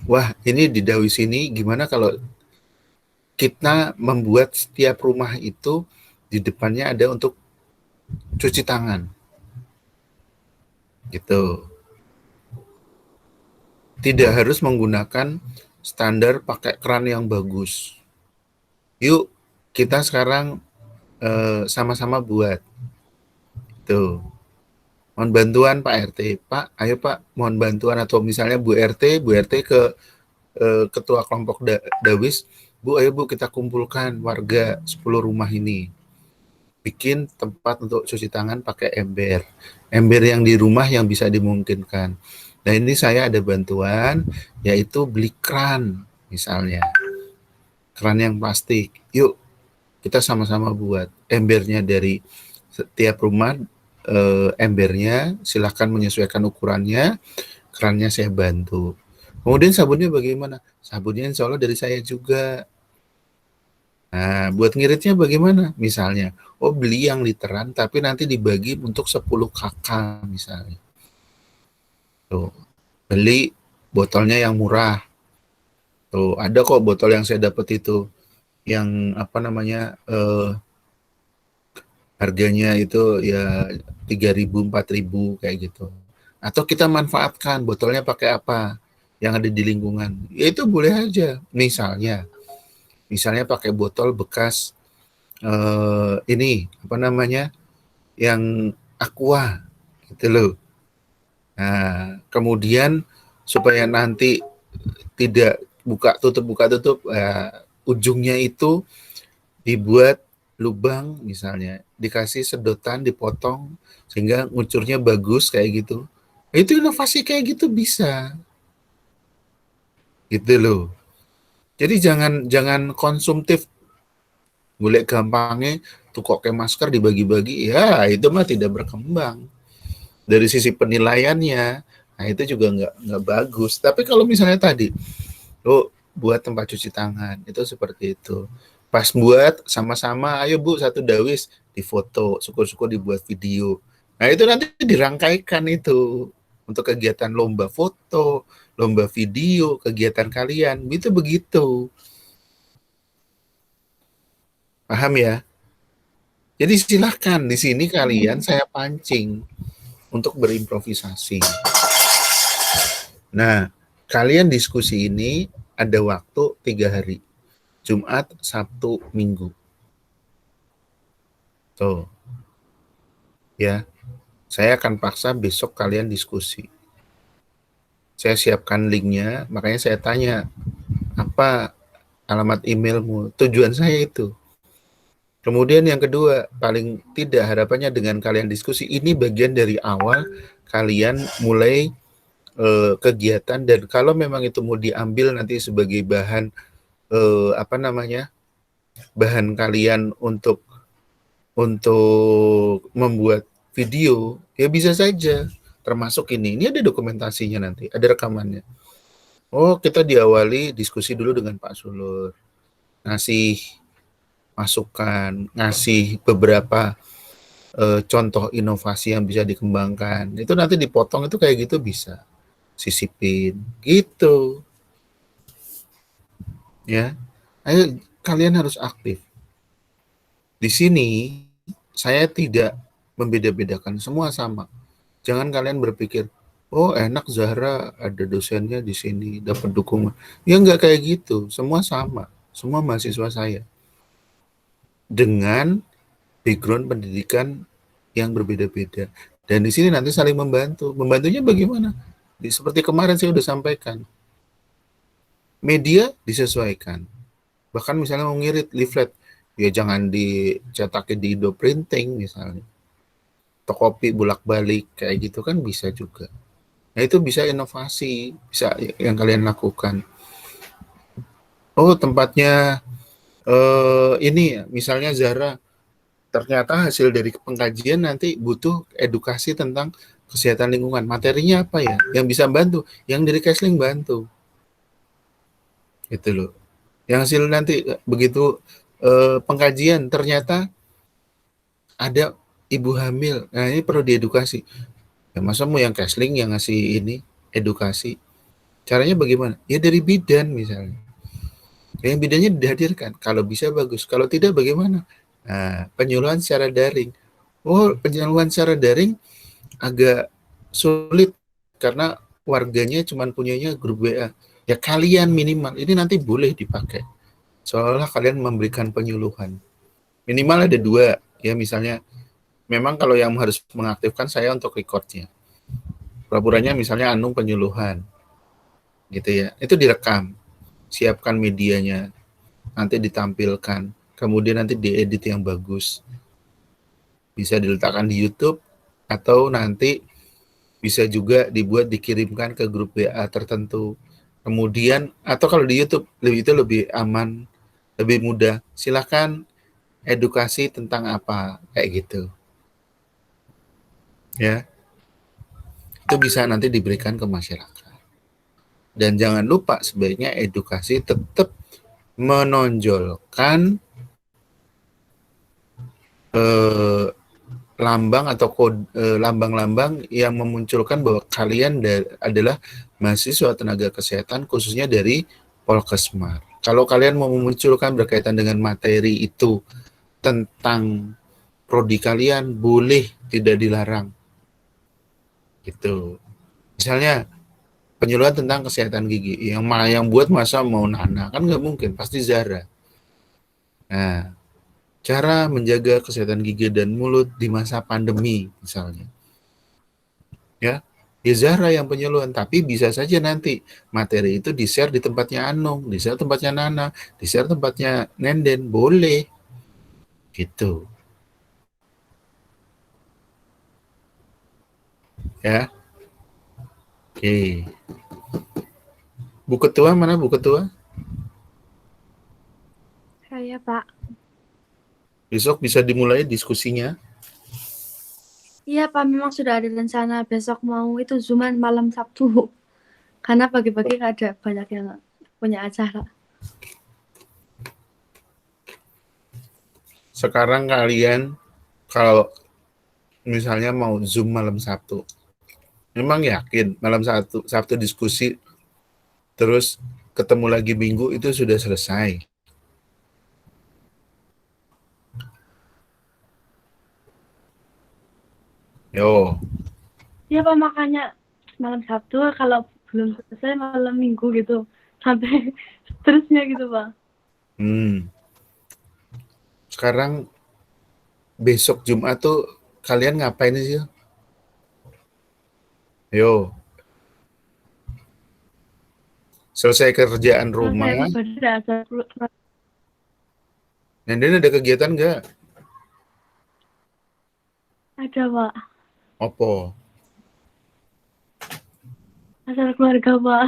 wah ini di Dawi sini gimana kalau kita membuat setiap rumah itu di depannya ada untuk cuci tangan. Gitu. Tidak harus menggunakan standar pakai keran yang bagus. Yuk kita sekarang sama-sama buat. Tuh. mohon bantuan Pak RT, Pak, ayo Pak, mohon bantuan, atau misalnya Bu RT ke ketua kelompok Dawis, Bu, ayo Bu kita kumpulkan warga 10 rumah ini, bikin tempat untuk cuci tangan pakai ember yang di rumah yang bisa dimungkinkan. Nah ini saya ada bantuan, yaitu beli keran misalnya, keran yang plastik, yuk kita sama-sama buat embernya dari setiap rumah, embernya silahkan menyesuaikan ukurannya, kerannya saya bantu. Kemudian sabunnya bagaimana? Sabunnya insya Allah dari saya juga. Nah, buat ngiritnya bagaimana? Misalnya, beli yang literan tapi nanti dibagi untuk 10 kakak misalnya. Tuh, beli botolnya yang murah. Tuh, ada kok botol yang saya dapat itu yang apa namanya, harganya itu ya 3.000, 4.000 kayak gitu. Atau kita manfaatkan botolnya pakai apa yang ada di lingkungan. Ya itu boleh aja. Misalnya pakai botol bekas ini apa namanya, yang aqua gitu loh. Nah, kemudian supaya nanti tidak buka tutup, ujungnya itu dibuat lubang misalnya, dikasih sedotan, dipotong sehingga ngucurnya bagus kayak gitu. Itu inovasi kayak gitu bisa. Gitu loh. Jadi jangan konsumtif, golek gampangnya tukok ke masker dibagi-bagi, ya itu mah tidak berkembang. Dari sisi penilaiannya, nah itu juga nggak bagus. Tapi kalau misalnya tadi, lo buat tempat cuci tangan, itu seperti itu. Pas buat sama-sama, ayo Bu, satu Dawis, difoto, syukur-syukur dibuat video. Nah itu nanti dirangkaikan itu untuk kegiatan lomba foto, lomba video, kegiatan kalian, itu begitu. Paham ya? Jadi silahkan di sini kalian saya pancing untuk berimprovisasi. Nah, kalian diskusi ini ada waktu 3 hari. Jumat, Sabtu, Minggu. Tuh. Ya. Saya akan paksa besok kalian diskusi. Saya siapkan linknya, makanya saya tanya, apa alamat emailmu? Tujuan saya itu. Kemudian yang kedua, paling tidak harapannya dengan kalian diskusi, ini bagian dari awal kalian mulai kegiatan, dan kalau memang itu mau diambil nanti sebagai bahan bahan kalian untuk membuat video, ya bisa saja. Termasuk ini ada dokumentasinya nanti, ada rekamannya. Kita diawali diskusi dulu dengan Pak Sulur, ngasih masukan, ngasih beberapa contoh inovasi yang bisa dikembangkan. Itu nanti dipotong itu kayak gitu bisa. Sisipin gitu. Ya. Ayo kalian harus aktif. Di sini saya tidak membeda-bedakan, semua sama. Jangan kalian berpikir, enak Zahra ada dosennya di sini, dapat dukungan. Ya enggak kayak gitu, semua sama. Semua mahasiswa saya. Dengan background pendidikan yang berbeda-beda. Dan di sini nanti saling membantu. Membantunya bagaimana? Seperti kemarin saya sudah sampaikan. Media disesuaikan. Bahkan misalnya mau ngirit leaflet, ya jangan dicetakin di Indo Printing misalnya. Tokopi bolak-balik kayak gitu kan bisa juga. Nah itu bisa inovasi, bisa yang kalian lakukan. Tempatnya ini misalnya Zahra, ternyata hasil dari pengkajian nanti butuh edukasi tentang kesehatan lingkungan. Materinya apa ya? Yang bisa bantu, yang dari Kesling bantu. Gitu loh. Yang hasil nanti begitu pengkajian ternyata ada ibu hamil. Nah, ini perlu diedukasi. Ya masa mau yang Kesling yang ngasih ini edukasi. Caranya bagaimana? Ya dari bidan misalnya. Yang bidannya dihadirkan. Kalau bisa bagus. Kalau tidak bagaimana? Nah, penyuluhan secara daring. Penyuluhan secara daring agak sulit karena warganya cuma punyanya grup WA. Ya kalian minimal, ini nanti boleh dipakai. Seolah kalian memberikan penyuluhan. Minimal ada 2, ya misalnya memang kalau yang harus mengaktifkan saya untuk recordnya. Pura-puranya misalnya Anung penyuluhan, gitu ya. Itu direkam, siapkan medianya, nanti ditampilkan, kemudian nanti diedit yang bagus. Bisa diletakkan di YouTube, atau nanti bisa juga dibuat dikirimkan ke grup WA tertentu. Kemudian, atau kalau di YouTube, itu lebih aman, lebih mudah. Silakan edukasi tentang apa, kayak gitu. Ya, itu bisa nanti diberikan ke masyarakat. Dan jangan lupa sebaiknya edukasi tetap menonjolkan lambang atau lambang-lambang yang memunculkan bahwa kalian adalah mahasiswa tenaga kesehatan, khususnya dari Polkesmar. Kalau kalian mau memunculkan berkaitan dengan materi itu tentang prodi kalian, boleh, tidak dilarang. Gitu. Misalnya penyuluhan tentang kesehatan gigi, yang buat masa mau Nana, kan nggak mungkin, pasti Zara. Nah, cara menjaga kesehatan gigi dan mulut di masa pandemi misalnya. Ya Zara yang penyuluhan, tapi bisa saja nanti materi itu di-share di tempatnya Anung, di-share tempatnya Nana, di-share tempatnya Nenden, boleh. Gitu. Ya. Oke. Bu Ketua mana Bu Ketua? Saya, Pak. Besok bisa dimulai diskusinya. Iya, Pak, memang sudah ada rencana besok mau itu Zooman malam Sabtu. Karena pagi-pagi ada banyak yang punya acara. Sekarang kalian kalau misalnya mau Zoom malam Sabtu, memang yakin malam Sabtu diskusi terus ketemu lagi Minggu itu sudah selesai? Yo. Iya, Pak, makanya malam Sabtu, kalau belum selesai malam Minggu gitu. Sampai seterusnya gitu, Pak. Sekarang besok Jumat tuh kalian ngapain sih? Yo. Selesai kerjaan rumah. Nenden ada kegiatan nggak? Ada, Pak. Apa? Acara keluarga, Pak.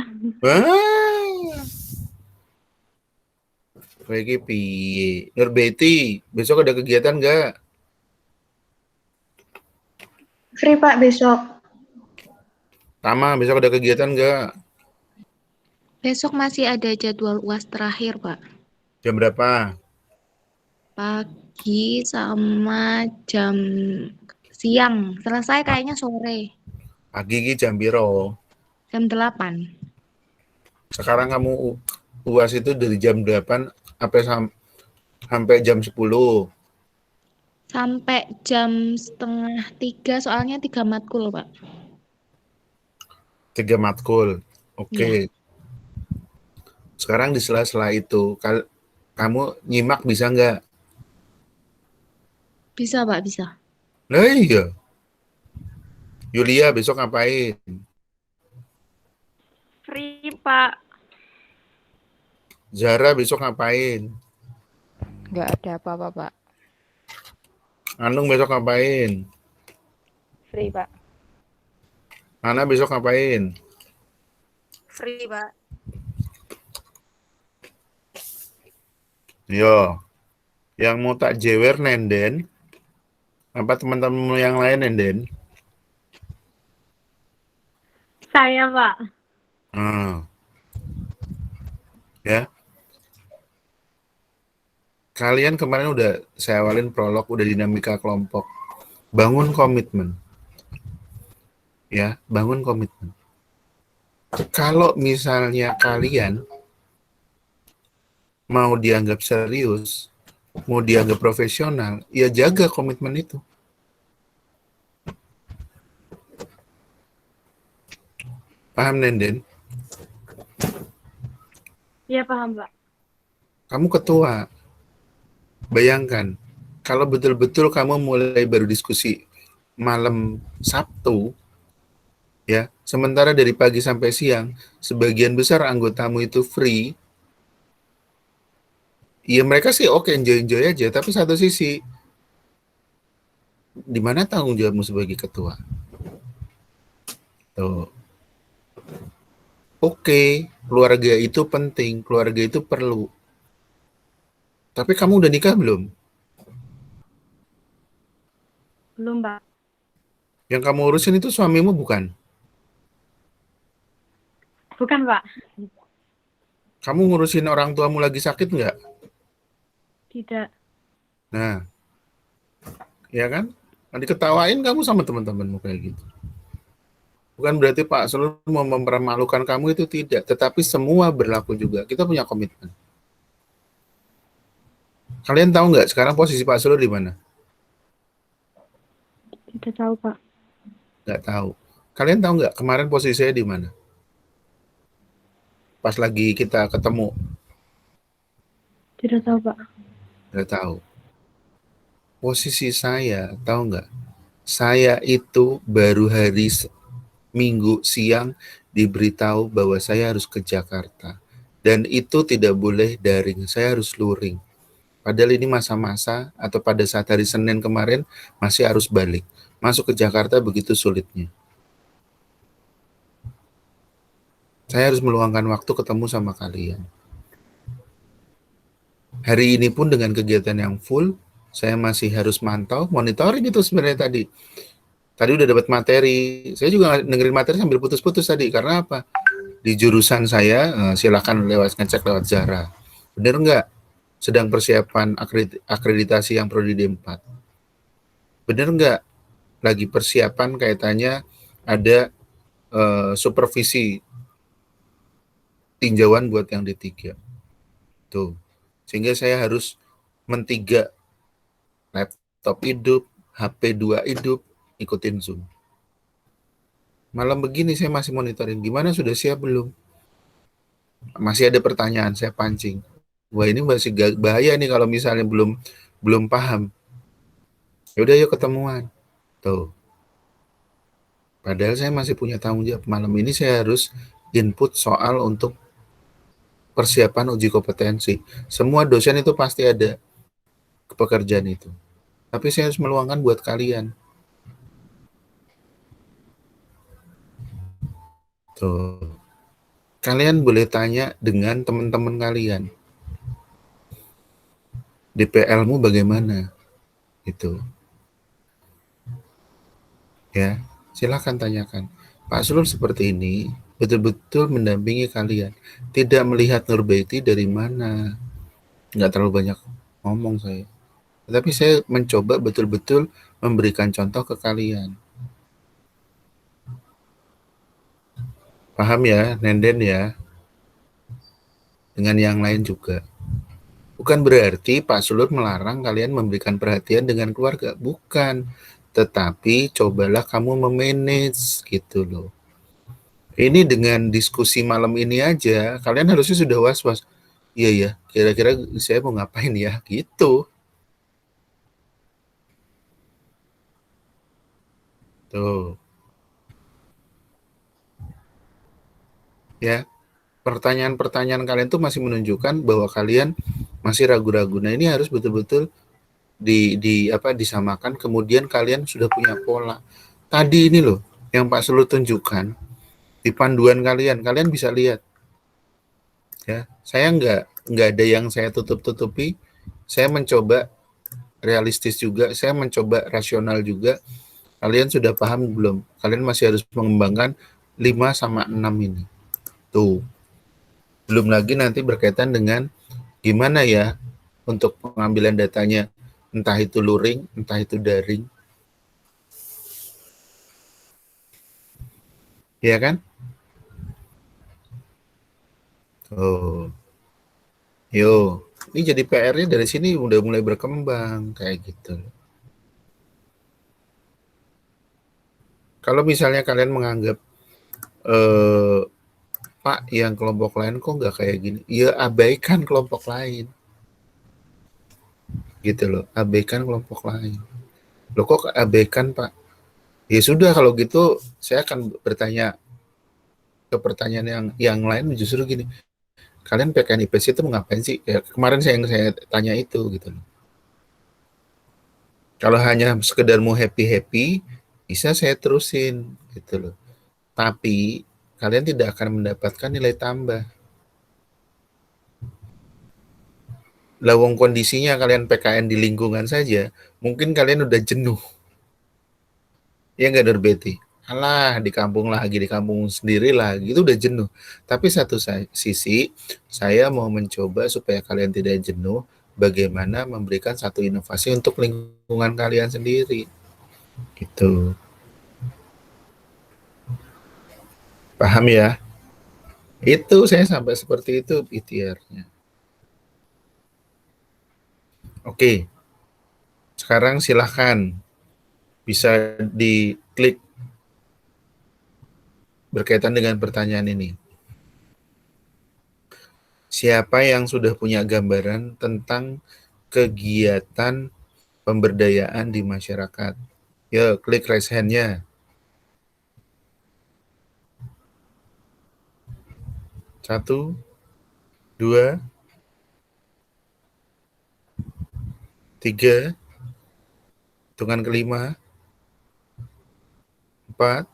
Kayak piye? Nur Betty, besok ada kegiatan nggak? Free Pak besok. Tama, besok ada kegiatan nggak? Besok masih ada jadwal UAS terakhir, Pak. Jam berapa? Pagi sama jam siang. Selesai kayaknya sore. Pagi jam piro? Jam 8. Sekarang kamu UAS itu dari jam 8 sampai jam 10. Sampai jam 2:30, soalnya 3 matkul, Pak. 3 matkul. Oke. Iya. Sekarang di sela-sela itu, kamu nyimak bisa nggak? Bisa, Pak, bisa. Nah iya. Yulia besok ngapain? Free Pak. Zara besok ngapain? Nggak ada apa-apa, Pak. Anung besok ngapain? Free Pak. Nana besok ngapain? Free, Pak. Yo, yang mau tak jewer Nenden, apa teman-teman yang lain Nenden? Saya, Pak. Ya. Kalian kemarin udah saya awalin prolog, udah dinamika kelompok. Bangun komitmen. Ya, bangun komitmen. Kalau misalnya kalian mau dianggap serius, mau dianggap profesional, ya jaga komitmen itu. Paham, Nenden? Iya, paham, Pak. Kamu ketua. Bayangkan, Kalau betul-betul kamu mulai baru diskusi malam Sabtu, ya, sementara dari pagi sampai siang, sebagian besar anggotamu itu free, ya mereka sih oke, enjoy-enjoy aja, tapi satu sisi, di mana tanggung jawabmu sebagai ketua? Tuh. Oke, keluarga itu penting, keluarga itu perlu. Tapi kamu udah nikah belum? Belum, Pak. Yang kamu urusin itu suamimu bukan? Bukan, Pak. Kamu ngurusin orang tuamu lagi sakit nggak? Tidak. Nah, ya kan? Nanti ketawain kamu sama teman-temanmu kayak gitu. Bukan berarti Pak Sulur mau mempermalukan kamu, itu tidak. Tetapi semua berlaku juga. Kita punya komitmen. Kalian tahu nggak sekarang posisi Pak Sulur di mana? Tidak tahu, Pak. Nggak tahu. Kalian tahu nggak kemarin posisi saya di mana? Pas lagi kita ketemu. Tidak tahu, Pak. Nggak tahu. Posisi saya, tahu nggak? Saya itu baru hari Minggu siang diberitahu bahwa saya harus ke Jakarta. Dan itu tidak boleh daring, saya harus luring. Padahal ini masa-masa atau pada saat hari Senin kemarin masih harus balik. Masuk ke Jakarta begitu sulitnya. Saya harus meluangkan waktu ketemu sama kalian. Hari ini pun dengan kegiatan yang full, saya masih harus mantau, monitoring itu sebenarnya tadi. Tadi udah dapat materi, saya juga dengerin materi sambil putus-putus tadi, karena apa? Di jurusan saya, silakan ngecek lewat Zara. Bener nggak? Sedang persiapan akreditasi yang prodi D4. Bener nggak? Lagi persiapan kaitannya ada supervisi tinjauan buat yang D3. Tuh. Sehingga saya harus men-3 laptop hidup, HP 2 hidup, ikutin Zoom. Malam begini saya masih monitoring, gimana, sudah siap belum? Masih ada pertanyaan, saya pancing. Wah, ini masih bahaya nih kalau misalnya belum paham. Ya udah, yuk ketemuan. Tuh. Padahal saya masih punya tanggung jawab. Malam ini saya harus input soal untuk persiapan uji kompetensi. Semua dosen itu pasti ada pekerjaan itu. Tapi saya harus meluangkan buat kalian. Tuh. Kalian boleh tanya dengan teman-teman kalian. DPL-mu bagaimana? Itu. Ya, silakan tanyakan. Pak Sulur seperti ini, betul-betul mendampingi kalian. Tidak melihat Nurbaiti dari mana. Nggak terlalu banyak ngomong saya. Tapi saya mencoba betul-betul memberikan contoh ke kalian. Paham ya, Nenden ya? Dengan yang lain juga. Bukan berarti Pak Sulur melarang kalian memberikan perhatian dengan keluarga. Bukan. Tetapi cobalah kamu memanage gitu loh. Ini dengan diskusi malam ini aja, kalian harusnya sudah was-was. Iya ya, kira-kira saya mau ngapain ya, gitu. Tuh. Ya, pertanyaan-pertanyaan kalian tuh masih menunjukkan bahwa kalian masih ragu-ragu. Nah, ini harus betul-betul disamakan, kemudian kalian sudah punya pola. Tadi ini loh, yang Pak Sulur tunjukkan, di panduan kalian bisa lihat. Ya, saya nggak ada yang saya tutup-tutupi, saya mencoba realistis juga, saya mencoba rasional juga. Kalian sudah paham belum? Kalian masih harus mengembangkan 5 sama 6 ini. Tuh. Belum lagi nanti berkaitan dengan gimana ya untuk pengambilan datanya, entah itu luring, entah itu daring. Iya kan? Oh. Yo, ini jadi PR-nya dari sini udah mulai berkembang kayak gitu. Kalau misalnya kalian menganggap Pak, yang kelompok lain kok nggak kayak gini, ya abaikan kelompok lain. gitu loh, abaikan kelompok lain. Loh kok abaikan Pak? Ya sudah kalau gitu saya akan bertanya ke pertanyaan yang lain justru gini, kalian PKN IPS itu mau ngapain sih? Ya, kemarin yang saya tanya itu gitu loh. Kalau hanya sekedar mau happy-happy, bisa saya terusin gitu loh. Tapi kalian tidak akan mendapatkan nilai tambah. Lawang kondisinya kalian PKN di lingkungan saja, mungkin kalian udah jenuh. Ya nggak Derbeti? Alah, di kampung sendiri lagi, itu udah jenuh. Tapi satu sisi, saya mau mencoba supaya kalian tidak jenuh, bagaimana memberikan satu inovasi untuk lingkungan kalian sendiri. Gitu. Paham ya? Itu saya sampai seperti itu ikhtiarnya. Oke, sekarang silahkan bisa diklik berkaitan dengan pertanyaan ini. Siapa yang sudah punya gambaran tentang kegiatan pemberdayaan di masyarakat? Ya, klik raise hand-nya. 1, 2, 3, hitungan kelima, 4.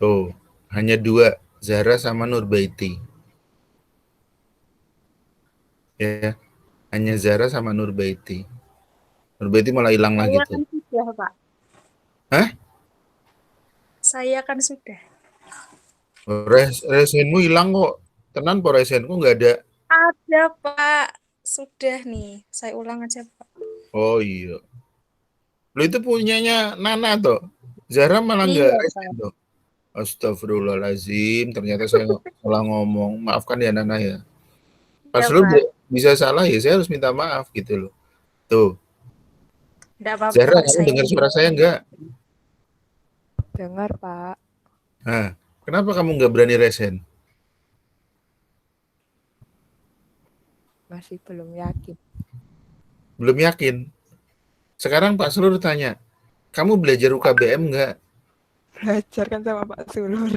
Tuh, hanya 2, Zara sama Nurbaiti. Ya, hanya Zara sama Nurbaiti. Nurbaiti malah hilang lagi Saya tuh. kan sudah, Pak. Hah? Saya kan sudah. Resenmu hilang kok. Tenan po resenku nggak ada. Ada, Pak. Sudah nih. Saya ulang aja, Pak. Oh iya. Lo itu punyanya Nana tuh. Zara malah nggak Iya, resen Pak. tuh. Astagfirullahaladzim. Ternyata saya salah ngomong. Maafkan ya Nana ya. Pas Iya, lu Pak. bisa salah ya saya harus minta maaf gitu loh. Tuh. Enggak apa-apa, Zara, Pak. kamu Saya dengar suara saya nggak? Dengar, Pak. Nah, kenapa kamu nggak berani resen? Masih belum yakin. Belum yakin. Sekarang Pak Sulur tanya, kamu belajar UKBM nggak? Belajar kan sama Pak Sulur.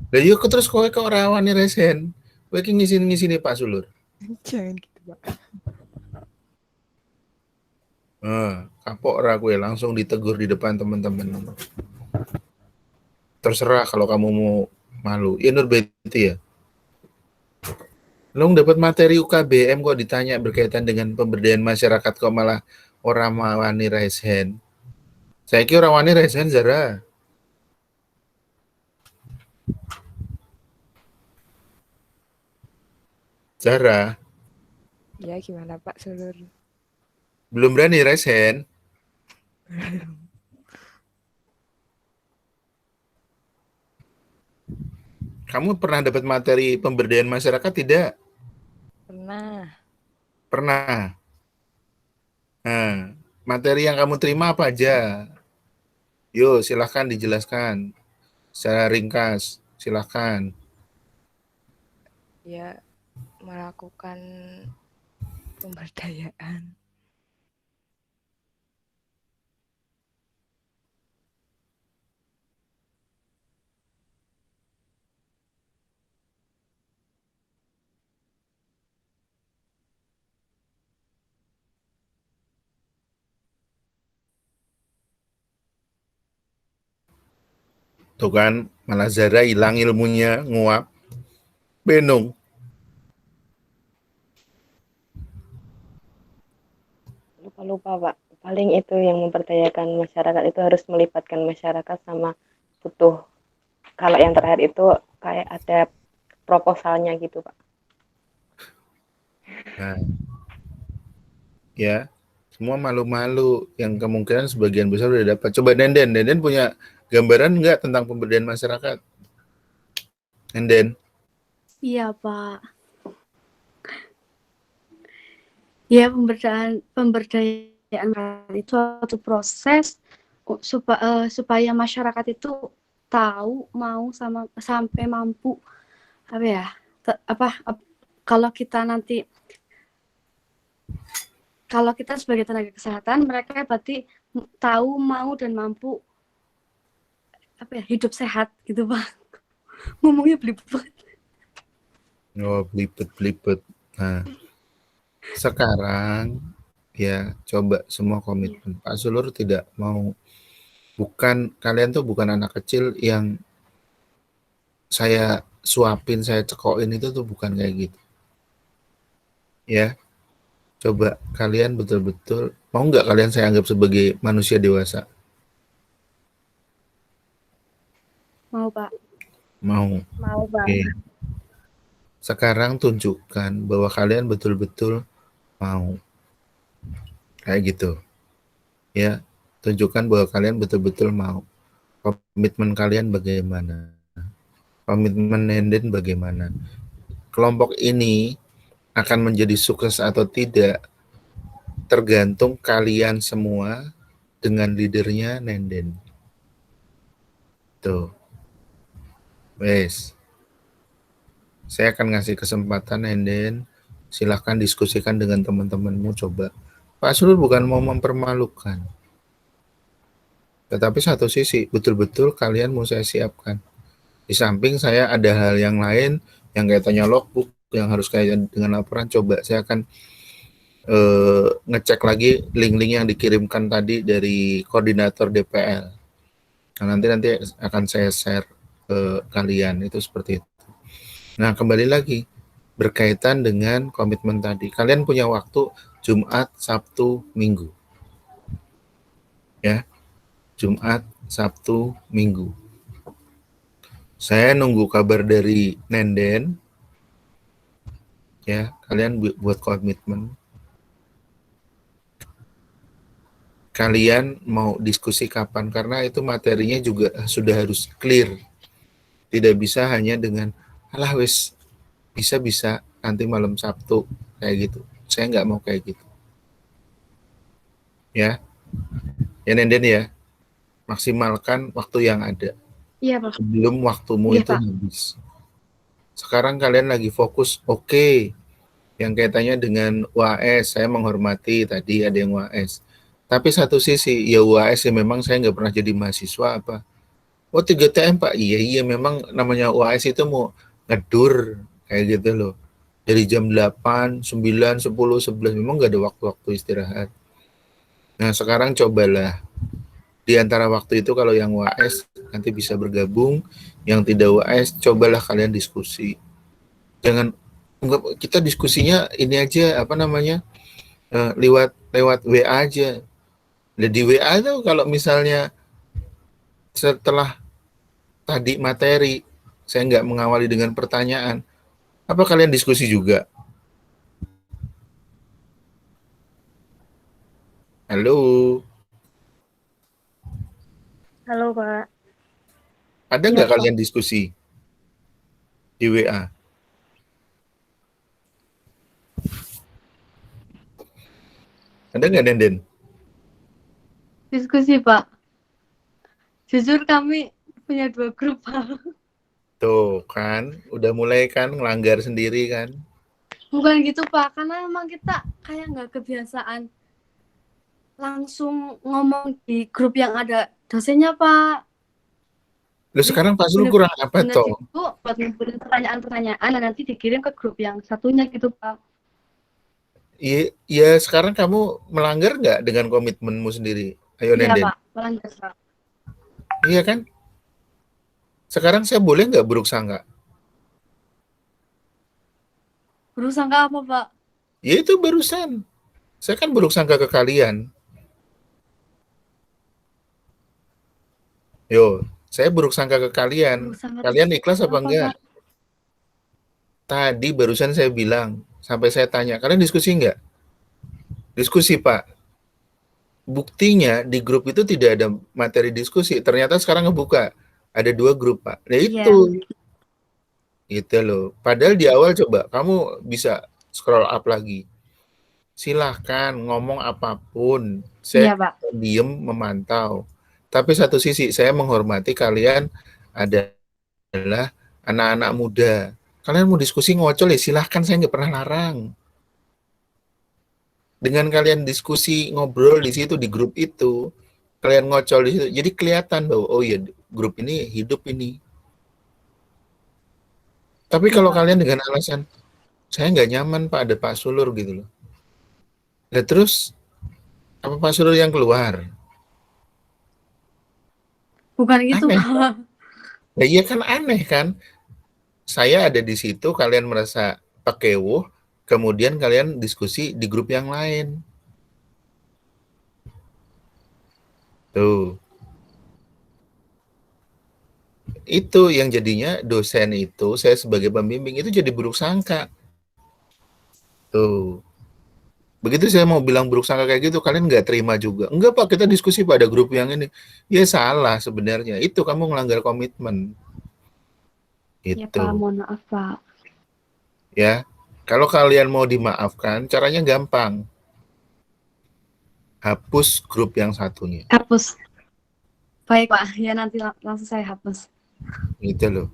Lah yuk terus kowe kok ora wani resen. Kowe iki ngisin-ngisini Pak Sulur. Jangan gitu, Pak. Kapok ora kowe langsung ditegur di depan teman-teman. Terserah kalau kamu mau malu. Ya Nurbaiti ya. Lu dapat materi UKBM kok ditanya berkaitan dengan pemberdayaan masyarakat kok malah orang wani raise hand. Saya kira orang wani raise hand Zara. Zara, Ya gimana Pak Sulur? belum berani raise hand. Kamu pernah dapat materi pemberdayaan masyarakat tidak? Pernah. Pernah. Nah, materi yang kamu terima apa aja? Yuk, silahkan dijelaskan secara ringkas. Silahkan. Ya, melakukan pemberdayaan. Tuh kan, malah Zara hilang ilmunya, nguap. Benung. Lupa-lupa, Pak. Paling itu yang memperdayakan masyarakat itu harus melibatkan masyarakat sama butuh. Kalau yang terakhir itu kayak ada proposalnya gitu, Pak. Nah, ya, semua malu-malu yang kemungkinan sebagian besar udah dapat. Coba Denden punya gambaran nggak tentang pemberdayaan masyarakat? Denden. Iya, Pak. Ya, pemberdayaan itu suatu proses supaya masyarakat itu tahu, mau sampai mampu kalau kita nanti kalau kita sebagai tenaga kesehatan, mereka berarti tahu, mau, dan mampu hidup sehat gitu, Pak. Ngomongnya belibet. Oh, belibet. Nah, sekarang ya coba semua komitmen. Pak Sulur tidak mau, kalian tuh bukan anak kecil yang saya suapin, saya cekokin, itu tuh bukan kayak gitu. Ya, coba kalian betul-betul, mau nggak kalian saya anggap sebagai manusia dewasa? Mau, Pak. Mau. Mau, Pak. Oke. Sekarang tunjukkan bahwa kalian betul-betul mau. Kayak gitu. Ya, tunjukkan bahwa kalian betul-betul mau. Komitmen kalian bagaimana? Komitmen Nenden bagaimana? Kelompok ini akan menjadi sukses atau tidak tergantung kalian semua dengan leadernya Nenden. Tuh. Wes. Saya akan ngasih kesempatan Nenden. Silahkan diskusikan dengan teman-temanmu, coba. Pak Sulur bukan mau mempermalukan. Tetapi satu sisi, betul-betul kalian mau saya siapkan. Di samping saya ada hal yang lain yang kaitannya logbook, yang harus kaitan dengan laporan, coba saya akan ngecek lagi link-link yang dikirimkan tadi dari koordinator DPL. Nah, nanti akan saya share ke kalian, itu seperti itu. Nah, kembali lagi berkaitan dengan komitmen tadi. Kalian punya waktu Jumat, Sabtu, Minggu. Ya. Jumat, Sabtu, Minggu. Saya nunggu kabar dari Nenden. Ya, kalian buat komitmen. Kalian mau diskusi kapan, karena itu materinya juga sudah harus clear. Tidak bisa hanya dengan alah wes bisa nanti malam Sabtu kayak gitu. Saya nggak mau kayak gitu. Ya Nenden ya, maksimalkan waktu yang ada. Iya, Pak. Sebelum waktumu itu habis. Sekarang kalian lagi fokus, oke. Yang kaitannya dengan UAS, saya menghormati tadi ada yang UAS. Tapi satu sisi, ya UAS ya memang saya nggak pernah jadi mahasiswa apa. Oh 3TM Pak, iya memang namanya UAS itu mau ngedur kayak gitu loh. Dari jam 8, 9, 10, 11 memang nggak ada waktu-waktu istirahat. Nah sekarang cobalah di antara waktu itu kalau yang UAS nanti bisa bergabung, yang tidak UAS cobalah kalian diskusi. Jangan kita diskusinya ini aja lewat WA aja. Dan di WA tuh kalau misalnya setelah tadi materi saya nggak mengawali dengan pertanyaan, apa kalian diskusi juga? Halo. Halo, Pak. Ada nggak kalian diskusi di WA? Ada nggak Nenden? Diskusi, Pak. Jujur kami punya 2 grup, Pak. Tuh kan, udah mulai kan ngelanggar sendiri kan? Bukan gitu, Pak. Karena memang kita kayak nggak kebiasaan langsung ngomong di grup yang ada dosennya, Pak. Loh sekarang Pak Sul kurang apa toh? Itu buat ngumpulin pertanyaan-pertanyaan dan nanti dikirim ke grup yang satunya gitu, Pak. Iya, sekarang kamu melanggar nggak dengan komitmenmu sendiri? Ayo Nenden. Iya, Pak. Melanggar, Pak. Iya kan? Sekarang saya boleh nggak buruk sangka? Buruk sangka apa, Pak? Ya itu barusan. Saya kan buruk sangka ke kalian. Yo, saya buruk sangka ke kalian. Kalian ikhlas apa enggak? Pak? Tadi barusan saya bilang, sampai saya tanya, kalian diskusi enggak? Diskusi, Pak. Buktinya di grup itu tidak ada materi diskusi. Ternyata sekarang ngebuka. Ada 2 grup, Pak. Nah itu. Gitu loh. Padahal di awal coba, kamu bisa scroll up lagi. Silahkan ngomong apapun. Saya diem memantau. Tapi satu sisi, saya menghormati kalian adalah anak-anak muda. Kalian mau diskusi ngocol ya silahkan, saya nggak pernah larang. Dengan kalian diskusi, ngobrol di situ, di grup itu, kalian ngocol di situ, jadi kelihatan bahwa, oh iya, grup ini hidup ini. Tapi Iya, kalau Pak. kalian dengan alasan, saya nggak nyaman Pak, ada Pak Sulur gitu loh. Nah terus, apa Pak Sulur yang keluar? Bukan gitu, Aneh. Pak. Nah iya kan aneh kan? Saya ada di situ, kalian merasa pakewuh, kemudian kalian diskusi di grup yang lain. Tuh. Itu yang jadinya dosen itu, saya sebagai pembimbing itu jadi buruk sangka. Tuh. Begitu saya mau bilang buruk sangka kayak gitu, kalian nggak terima juga. Enggak Pak, kita diskusi pada grup yang ini. Ya salah sebenarnya. Itu kamu melanggar komitmen. Ya, Pak. Itu. Mohon maaf, Pak. Ya. Kalau kalian mau dimaafkan, caranya gampang. Hapus grup yang satunya. Hapus. Baik, Pak. Ya, nanti langsung saya hapus. Gitu loh.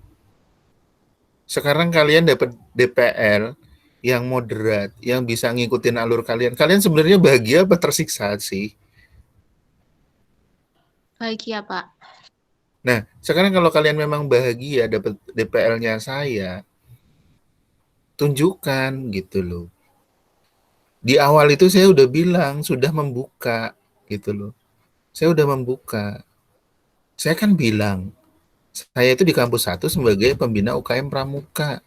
Sekarang kalian dapat DPL yang moderat, yang bisa ngikutin alur kalian. Kalian sebenarnya bahagia apa tersiksa sih? Baik ya, Pak. Nah, sekarang kalau kalian memang bahagia dapat DPL-nya saya, tunjukkan gitu loh. Di awal itu saya udah bilang, sudah membuka gitu loh. Saya udah membuka. Saya kan bilang, saya itu di kampus 1 sebagai pembina UKM Pramuka.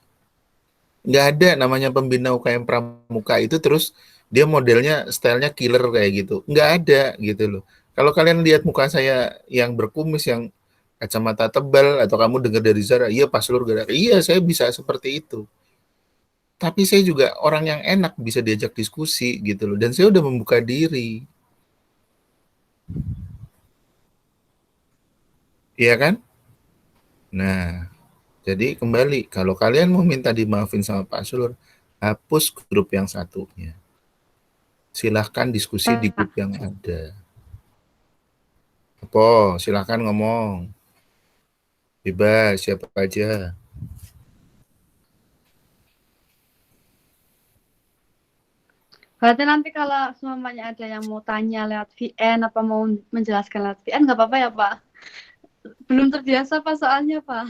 Nggak ada namanya pembina UKM Pramuka itu terus dia modelnya stylenya killer kayak gitu. Nggak ada gitu loh. Kalau kalian lihat muka saya yang berkumis, yang kacamata tebal, atau kamu dengar dari Zara, iya Pak Sulur gerak. Iya, saya bisa seperti itu. Tapi saya juga orang yang enak, bisa diajak diskusi gitu loh. Dan saya udah membuka diri. Iya kan? Nah, jadi kembali, kalau kalian mau minta dimaafin sama Pak Sulur, hapus grup yang satunya. Silahkan diskusi di grup yang ada. Apa? Silahkan ngomong. Bebas, siapa aja. Berarti nanti kalau semuanya ada yang mau tanya lewat VN, apa mau menjelaskan lewat VN, nggak apa-apa ya, Pak? Belum terbiasa, Pak, soalnya, Pak.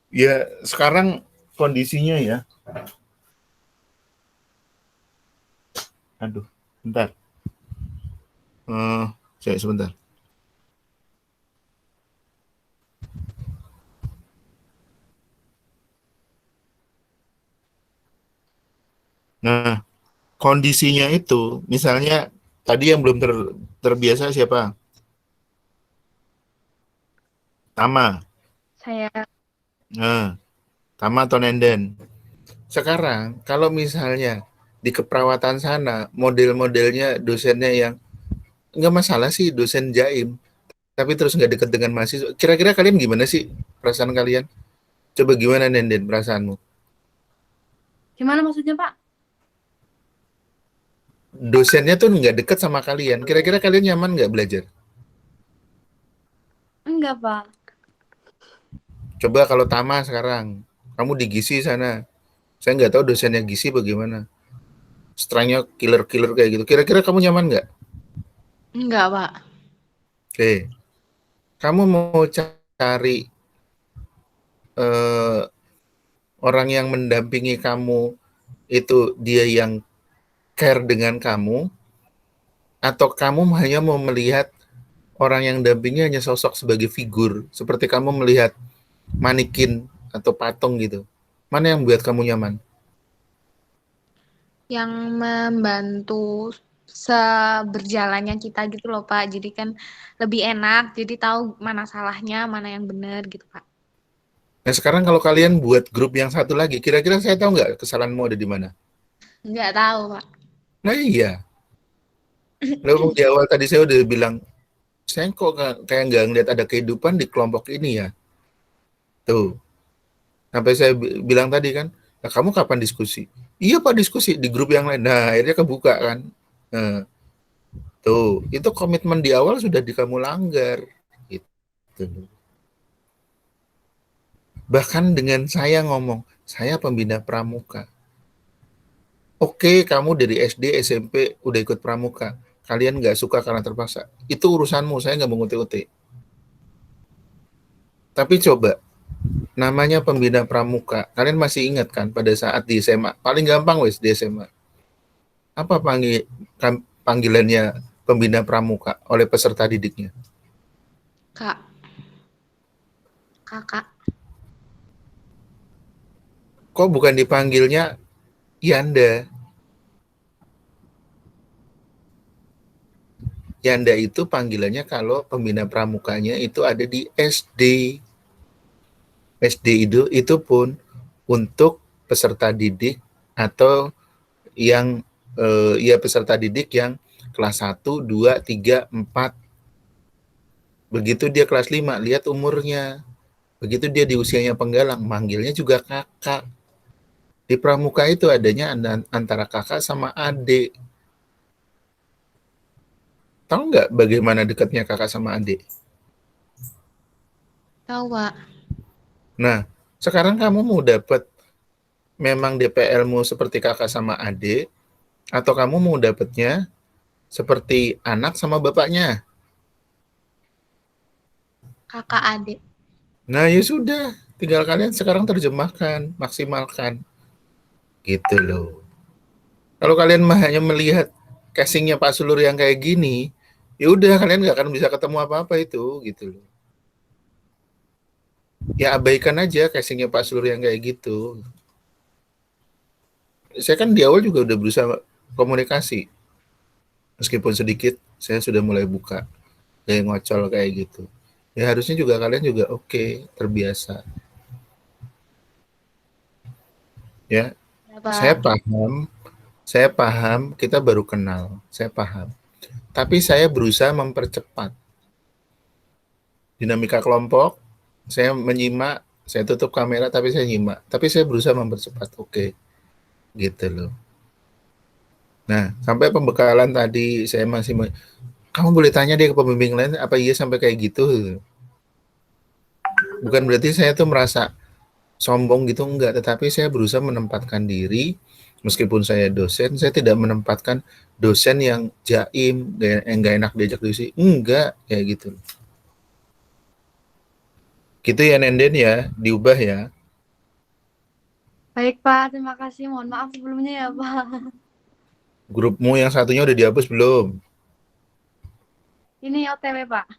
Ya, sekarang kondisinya ya. Aduh, bentar. Saya sebentar. Nah, kondisinya itu, misalnya tadi yang belum terbiasa siapa? Tama. Saya Nah, Tama atau Nenden. Sekarang, kalau misalnya di keperawatan sana, model-modelnya dosennya yang nggak masalah sih, dosen jaim, tapi terus nggak deket dengan mahasiswa. Kira-kira kalian gimana sih perasaan kalian? Coba gimana Nenden perasaanmu? gimana maksudnya, Pak? Dosennya tuh nggak deket sama kalian. Kira-kira kalian nyaman nggak belajar? Enggak, Pak. Coba kalau Tama sekarang, kamu di Gisi sana. Saya nggak tahu dosennya Gisi bagaimana. Strangnya killer-killer kayak gitu. Kira-kira kamu nyaman nggak? Enggak, Pak. Oke. Kamu mau cari eh, orang yang mendampingi kamu itu dia yang care dengan kamu, atau kamu hanya mau melihat orang yang dampingi hanya sosok sebagai figur, seperti kamu melihat manikin atau patung gitu. Mana yang buat kamu nyaman? Yang membantu seberjalannya kita gitu loh, Pak. Jadi kan lebih enak, jadi tahu mana salahnya, mana yang benar gitu, Pak. Nah sekarang kalau kalian buat grup yang satu lagi, kira-kira saya tahu nggak kesalahanmu ada di mana? Enggak tahu, Pak. Nah iya, lalu di awal tadi saya udah bilang, saya kok kayak nggak ngeliat ada kehidupan di kelompok ini ya. Tuh, sampai saya bilang tadi kan, nah, kamu kapan diskusi? Iya Pak, diskusi di grup yang lain. Nah akhirnya kebuka kan. Nah, tuh, itu komitmen di awal sudah kamu langgar. Gitu. Bahkan dengan saya ngomong, saya pembina pramuka. Oke, kamu dari SD, SMP udah ikut pramuka. Kalian nggak suka karena terpaksa. Itu urusanmu, saya nggak mengutik-utik. Tapi coba, namanya pembina pramuka. Kalian masih ingat kan pada saat di SMA? Paling gampang wes di SMA. Apa panggilannya pembina pramuka oleh peserta didiknya? Kak. Kakak. Kok bukan dipanggilnya Yanda? Yanda itu panggilannya kalau pembina pramukanya itu ada di SD. SD itu pun untuk peserta didik atau yang ya peserta didik yang kelas 1, 2, 3, 4. Begitu dia kelas 5, lihat umurnya. Begitu dia di usianya penggalang, manggilnya juga kakak. Di pramuka itu adanya antara kakak sama adik. Tahu nggak bagaimana dekatnya kakak sama adik? Tahu, Pak. Nah, sekarang kamu mau dapat memang DPL-mu seperti kakak sama adik, atau kamu mau dapatnya seperti anak sama bapaknya? Kakak adik. Nah, ya sudah. Tinggal kalian sekarang terjemahkan, maksimalkan. Gitu loh. Kalau kalian hanya melihat casingnya Pak Sulur yang kayak gini, ya udah kalian nggak akan bisa ketemu apa-apa itu, gitu loh. Ya abaikan aja casingnya Pak Sulur yang kayak gitu. Saya kan di awal juga udah berusaha komunikasi. Meskipun sedikit, saya sudah mulai buka. Kayak ngocol kayak gitu. Ya harusnya juga kalian juga oke, terbiasa. Ya, Ya, Pak. saya paham, kita baru kenal, saya paham. Tapi saya berusaha mempercepat dinamika kelompok, saya menyimak, saya tutup kamera tapi saya nyimak, tapi saya berusaha mempercepat, oke, gitu loh. Nah, sampai pembekalan tadi saya masih, kamu boleh tanya dia ke pembimbing lain, apa iya sampai kayak gitu? Bukan berarti saya tuh merasa sombong gitu, enggak, tetapi saya berusaha menempatkan diri, meskipun saya dosen, saya tidak menempatkan dosen yang jaim, yang enggak enak diajak diskusi, enggak, kayak gitu. Gitu ya Nenden ya, diubah ya. Baik, Pak. Terima kasih. Mohon maaf sebelumnya ya, Pak. Grupmu yang satunya udah dihapus belum? Ini OTW, Pak.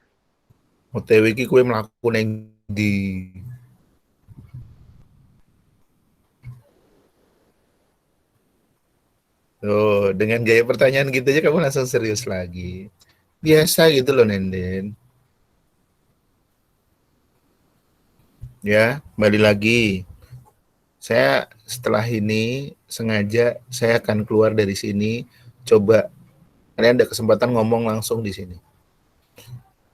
OTW ki kue melakukan yang di dengan gaya pertanyaan gitu aja kamu langsung serius lagi. Biasa gitu loh Nenden. Ya, kembali lagi. Saya setelah ini sengaja saya akan keluar dari sini, coba kalian ada kesempatan ngomong langsung di sini.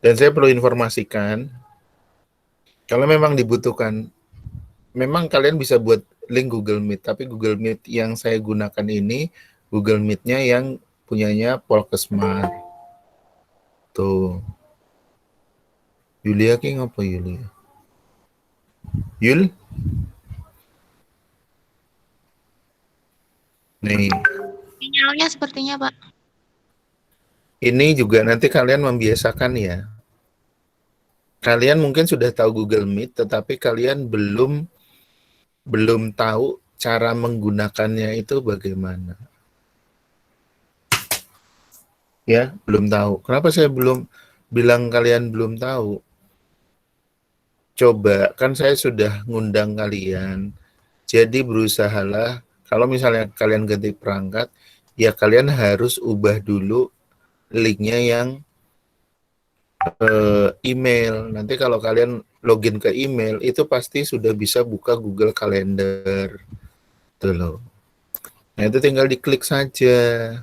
Dan saya perlu informasikan, kalau memang dibutuhkan, memang kalian bisa buat link Google Meet, tapi Google Meet yang saya gunakan ini, Google Meet-nya yang punyanya Polkesmar. Tuh. Yulia ki ngapa Yulia? Yul? Nih, Sinyalnya sepertinya, Pak. ini juga nanti kalian membiasakan ya. Kalian mungkin sudah tahu Google Meet, tetapi kalian belum tahu cara menggunakannya itu bagaimana. Ya, belum tahu. Kenapa saya belum bilang kalian belum tahu? Coba, kan saya sudah ngundang kalian. Jadi berusahalah, kalau misalnya kalian ganti perangkat, ya kalian harus ubah dulu linknya yang email. Nanti kalau kalian login ke email, itu pasti sudah bisa buka Google Calendar. Tuh loh. Nah, itu tinggal diklik saja.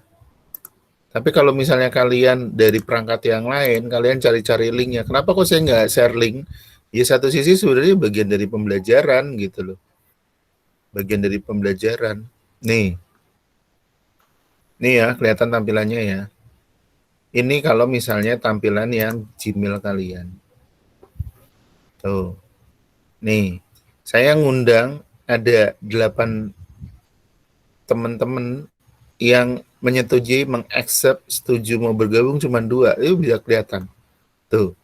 Tapi kalau misalnya kalian dari perangkat yang lain, kalian cari-cari linknya. Kenapa kok saya nggak share link? Ya satu sisi sebenarnya bagian dari pembelajaran gitu loh. Bagian dari pembelajaran. Nih ya kelihatan tampilannya ya. Ini kalau misalnya tampilan yang Gmail kalian. Tuh. Nih, saya ngundang ada 8 teman-teman yang menyetujui, mengaccept, setuju mau bergabung cuma 2, itu bisa kelihatan. Tuh.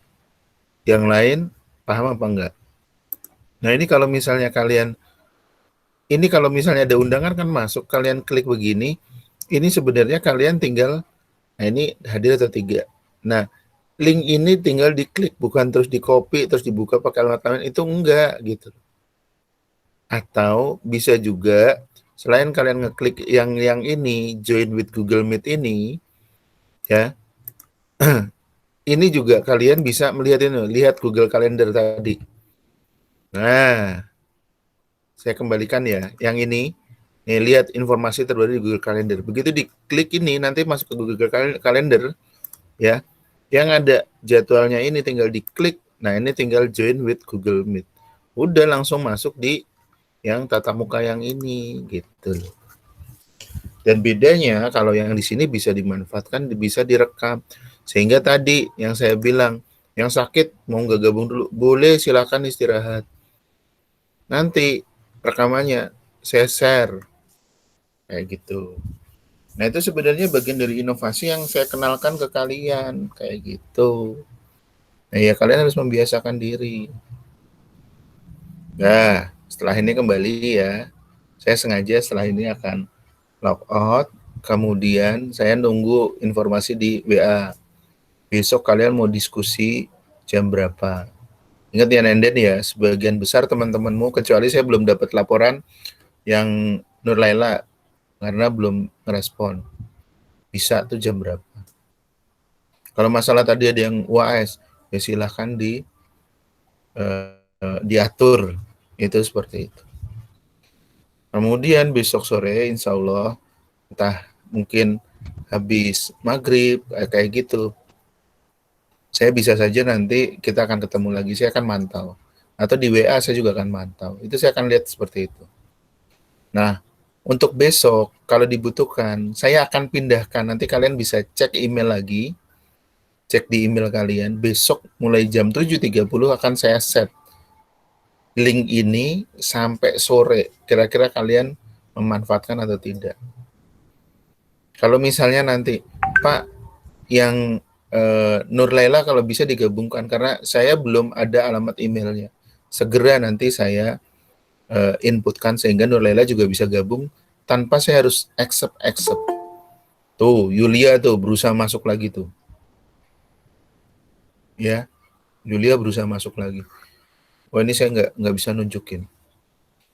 Yang lain paham apa enggak? Nah, ini kalau misalnya ada undangan kan masuk, kalian klik begini, ini sebenarnya kalian tinggal, nah ini hadir atau tidak. Nah, link ini tinggal diklik, bukan terus di copy, terus dibuka pakai alamat lain, itu enggak gitu. Atau bisa juga, selain kalian ngeklik yang ini, join with Google Meet ini, ya, ini juga kalian bisa melihat ini, lihat Google Calendar tadi. Nah, saya kembalikan ya, yang ini, nih lihat informasi terbaru di Google Calendar. Begitu diklik ini, nanti masuk ke Google Calendar, ya, yang ada jadwalnya ini tinggal diklik. Nah, ini tinggal join with Google Meet. Udah langsung masuk di yang tatap muka yang ini, gitu loh. Dan bedanya kalau yang di sini bisa dimanfaatkan, bisa direkam. Sehingga tadi yang saya bilang, yang sakit mau nggak gabung dulu, boleh, silakan istirahat. Nanti rekamannya saya share, kayak gitu. Nah, itu sebenarnya bagian dari inovasi yang saya kenalkan ke kalian, kayak gitu. Nah, ya kalian harus membiasakan diri. Nah, setelah ini kembali ya, saya sengaja setelah ini akan log out, kemudian saya nunggu informasi di WA. Besok kalian mau diskusi jam berapa? Ingat ya Nenden ya, sebagian besar teman-temanmu, kecuali saya belum dapat laporan yang Nur Laila, karena belum respon. Bisa tuh jam berapa? Kalau masalah tadi ada yang UAS, ya silahkan diatur, itu seperti itu. Kemudian besok sore insya Allah, entah mungkin habis maghrib, kayak gitu, saya bisa saja nanti kita akan ketemu lagi, saya akan mantau. Atau di WA saya juga akan mantau. Itu saya akan lihat seperti itu. Nah, untuk besok, kalau dibutuhkan, saya akan pindahkan. Nanti kalian bisa cek email lagi. Cek di email kalian. Besok mulai jam 7.30 akan saya set link ini sampai sore. Kira-kira kalian memanfaatkan atau tidak. Kalau misalnya nanti, Pak, yang Nur Laila kalau bisa digabungkan, karena saya belum ada alamat emailnya. Segera nanti saya inputkan sehingga Nur Laila juga bisa gabung tanpa saya harus accept. Tuh, Yulia tuh berusaha masuk lagi tuh. Ya, Yulia berusaha masuk lagi. Wah, ini saya nggak bisa nunjukin.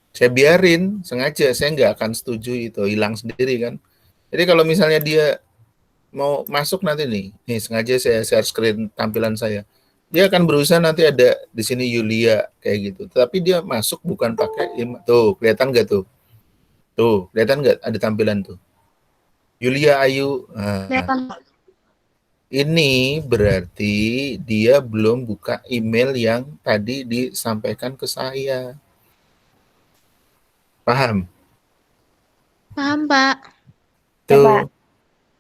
Saya biarin, sengaja saya nggak akan setuju itu, hilang sendiri kan. Jadi kalau misalnya dia mau masuk nanti nih sengaja saya share screen tampilan saya. Dia akan berusaha nanti ada di sini Yulia kayak gitu. Tapi dia masuk bukan pakai tuh, kelihatan nggak tuh? Tuh, kelihatan nggak ada tampilan tuh? Yulia Ayu. Nah, ini berarti dia belum buka email yang tadi disampaikan ke saya. Paham? Paham, Pak. Tuh.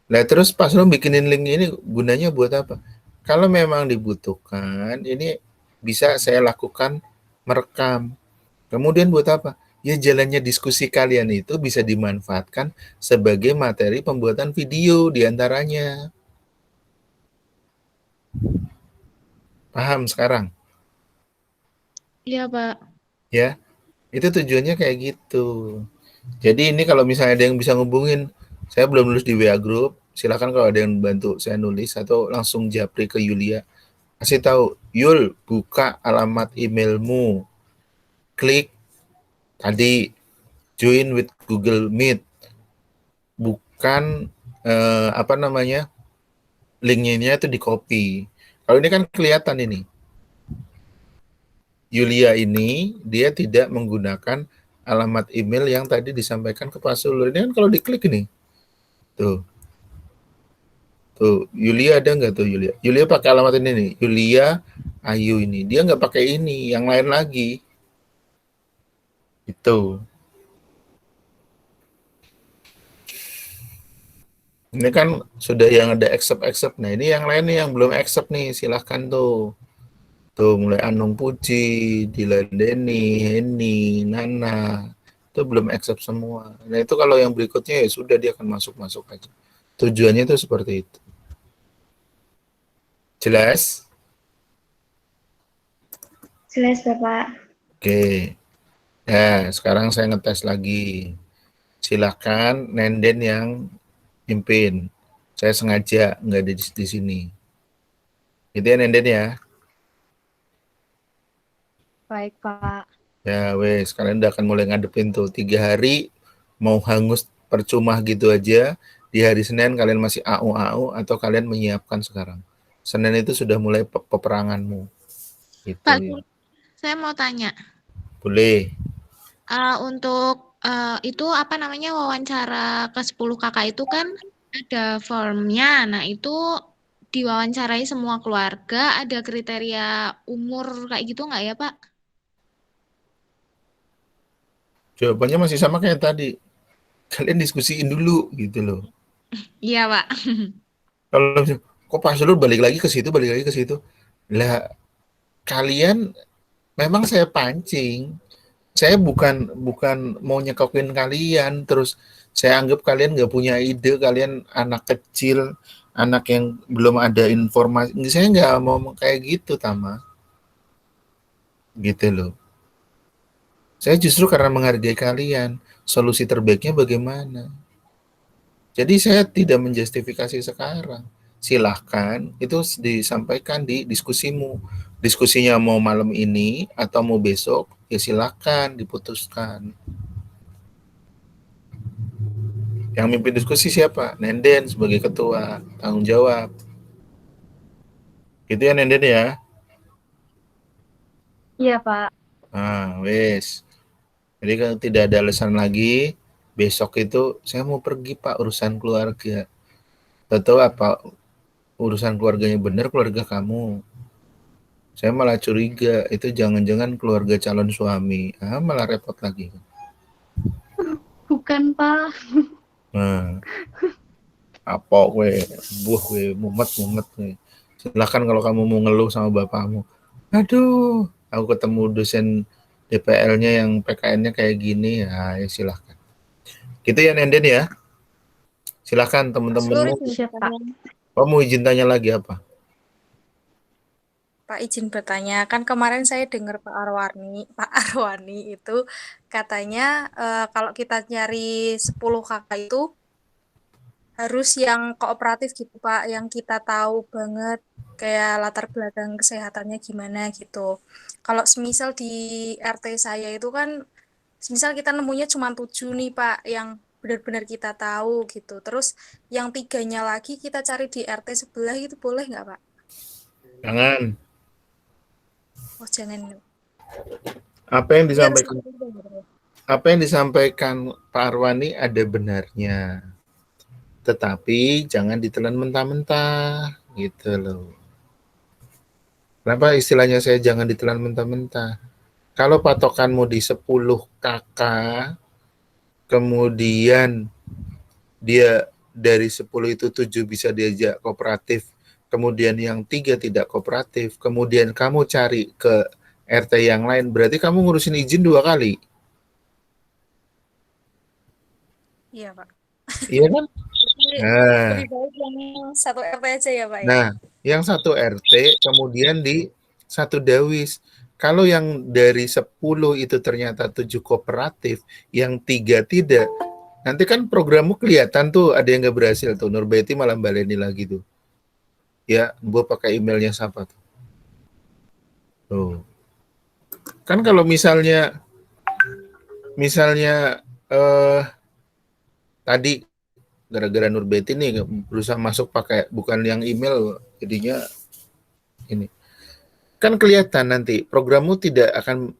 Nah, terus pas lo bikinin link ini gunanya buat apa? Kalau memang dibutuhkan, ini bisa saya lakukan merekam. Kemudian buat apa? Ya jalannya diskusi kalian itu bisa dimanfaatkan sebagai materi pembuatan video diantaranya. Paham sekarang? Iya, Pak. Ya, itu tujuannya kayak gitu. Jadi ini kalau misalnya ada yang bisa ngubungin, saya belum nulis di WA group, silakan kalau ada yang bantu saya nulis atau langsung japri ke Yulia. Kasih tahu, Yul, buka alamat emailmu. Klik tadi join with Google Meet. Bukan linknya itu di copy. Kalau ini kan kelihatan ini. Yulia ini dia tidak menggunakan alamat email yang tadi disampaikan ke Pak Sulur. Ini kan kalau diklik ini. Tuh. Tuh, Yulia ada nggak tuh Yulia? Yulia pakai alamat ini nih. Yulia Ayu ini. Dia nggak pakai ini, yang lain lagi. Itu. Ini kan sudah yang ada accept. Nah, ini yang lain nih yang belum accept nih. Silahkan tuh. Tuh, mulai Anung Puji, Dilan Deni, Heni, Nana, itu belum accept semua. Nah itu kalau yang berikutnya ya sudah dia akan masuk aja. Tujuannya itu seperti itu. Jelas? Jelas, Bapak. Oke. Nah sekarang saya ngetes lagi. Silakan Nenden yang pimpin. Saya sengaja nggak ada di sini. Gitu ya Nenden ya. Baik, Pak. Ya wes, kalian udah akan mulai ngadepin tuh 3 hari mau hangus percuma gitu aja. Di hari Senin kalian masih AU atau kalian menyiapkan sekarang. Senin itu sudah mulai peperanganmu. Gitu Pak, ya. saya mau tanya. Boleh. Untuk itu apa namanya wawancara ke 10 kakak itu kan ada formnya. Nah itu diwawancarai semua keluarga, ada kriteria umur kayak gitu nggak ya Pak? Jawabannya masih sama kayak tadi. Kalian diskusiin dulu gitu loh. Iya Pak. Kalau kok Pak Sulur balik lagi ke situ. Lah kalian memang saya pancing. Saya bukan mau nyekokin kalian, terus saya anggap kalian nggak punya ide, kalian anak kecil, anak yang belum ada informasi. Saya nggak mau kayak gitu, Tama. Gitu loh. Saya justru karena menghargai kalian, solusi terbaiknya bagaimana. Jadi saya tidak menjustifikasi sekarang. Silahkan, itu disampaikan di diskusimu. Diskusinya mau malam ini atau mau besok, ya silahkan diputuskan. Yang mimpin diskusi siapa? Nenden sebagai ketua, tanggung jawab. Gitu ya Nenden ya? Iya, Pak. Nah, wes. Jadi kalau tidak ada alasan lagi, besok itu saya mau pergi Pak, urusan keluarga. Tahu apa urusan keluarganya benar, keluarga kamu. Saya malah curiga, itu jangan-jangan keluarga calon suami. Malah repot lagi. Bukan, Pak. Nah, apa mumet gue. Silakan kalau kamu mau ngeluh sama bapakmu. Aduh, aku ketemu dosen DPL-nya yang PKN-nya kayak gini, ya silahkan. Gitu ya Nenden ya. Silahkan teman-temanmu. Siap, Pak. Kamu izin tanya lagi apa? Pak izin bertanya, kan kemarin saya dengar Pak Arwani itu katanya kalau kita nyari 10 kakak itu harus yang kooperatif gitu Pak, yang kita tahu banget kayak latar belakang kesehatannya gimana gitu. Kalau semisal di RT saya itu kan, semisal kita nemunya cuma 7 nih Pak, yang benar-benar kita tahu gitu. Terus yang 3-nya lagi kita cari di RT sebelah itu boleh nggak Pak? Jangan. Oh jangan. Apa yang disampaikan? Apa yang disampaikan Pak Arwani ada benarnya. Tetapi jangan ditelan mentah-mentah gitu loh. Kenapa istilahnya saya jangan ditelan mentah-mentah? Kalau patokanmu di 10 kakak, kemudian dia dari 10 itu 7 bisa diajak kooperatif, kemudian yang 3 tidak kooperatif, kemudian kamu cari ke RT yang lain, berarti kamu ngurusin izin 2 kali. Iya Pak. Iya kan? Nah, Lebih baik yang satu RT aja ya Pak ya. nah, yang satu RT kemudian di satu dawis. Kalau yang dari 10 itu ternyata 7 kooperatif, yang 3 tidak, nanti kan programmu kelihatan tuh ada yang nggak berhasil tuh. Nurbaiti malah baleni lagi tuh. Ya, gue pakai emailnya siapa tuh? Tuh. Kan kalau misalnya tadi gara-gara Nurbaiti nih berusaha masuk pakai bukan yang email, jadinya ini. Kan kelihatan nanti programmu tidak akan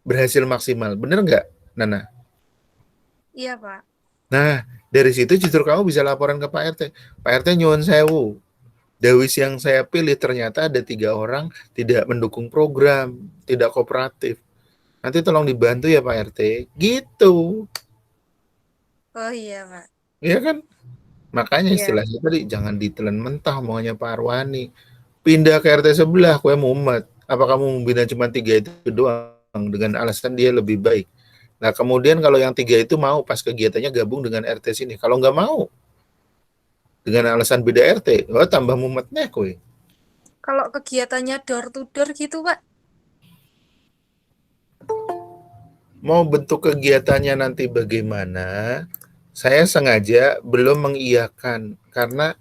berhasil maksimal. Bener nggak, Nana? Iya Pak. Nah, dari situ justru kamu bisa laporan ke Pak RT. Pak RT nyuwun sewu. Dawis yang saya pilih ternyata ada 3 orang tidak mendukung program, tidak kooperatif. Nanti tolong dibantu ya Pak RT. Gitu. Oh iya Pak. Iya kan? Makanya Iya. istilahnya tadi jangan ditelan mentah maunya Pak Arwani. Pindah ke RT sebelah, kue mumet. Apa kamu membina cuma 3 itu doang dengan alasan dia lebih baik? Nah, kemudian kalau yang 3 itu mau pas kegiatannya gabung dengan RT sini. Kalau nggak mau, dengan alasan beda RT, oh tambah mumetnya kowe. Kalau kegiatannya door to door gitu, Pak. Mau bentuk kegiatannya nanti bagaimana, saya sengaja belum mengiyakan. Karena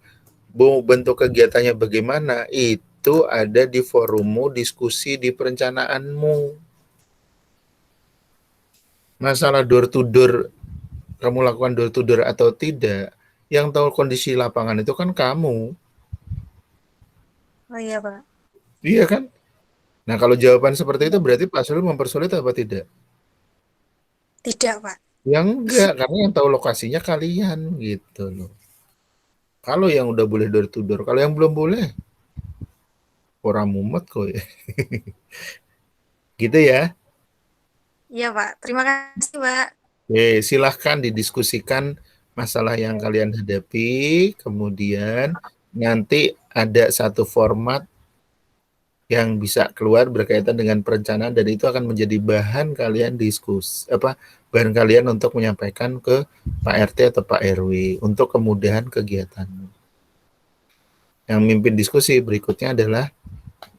mau bentuk kegiatannya bagaimana, itu ada di forummu, diskusi di perencanaanmu. Masalah door to door, kamu lakukan door to door atau tidak, yang tahu kondisi lapangan itu kan kamu. Oh iya, Pak. Iya kan? Nah, kalau jawaban seperti itu berarti Pak Sulul mempersulit apa tidak? Tidak, Pak. Ya enggak, karena yang tahu lokasinya kalian gitu loh. Kalau yang udah boleh door to door, kalau yang belum boleh, orang mumet kok ya. Gitu ya. Iya, Pak. Terima kasih, Pak. Silahkan didiskusikan masalah yang kalian hadapi, kemudian nanti ada satu format yang bisa keluar berkaitan dengan perencanaan dan itu akan menjadi bahan kalian bahan kalian untuk menyampaikan ke Pak RT atau Pak RW untuk kemudahan kegiatan. Yang mimpin diskusi berikutnya adalah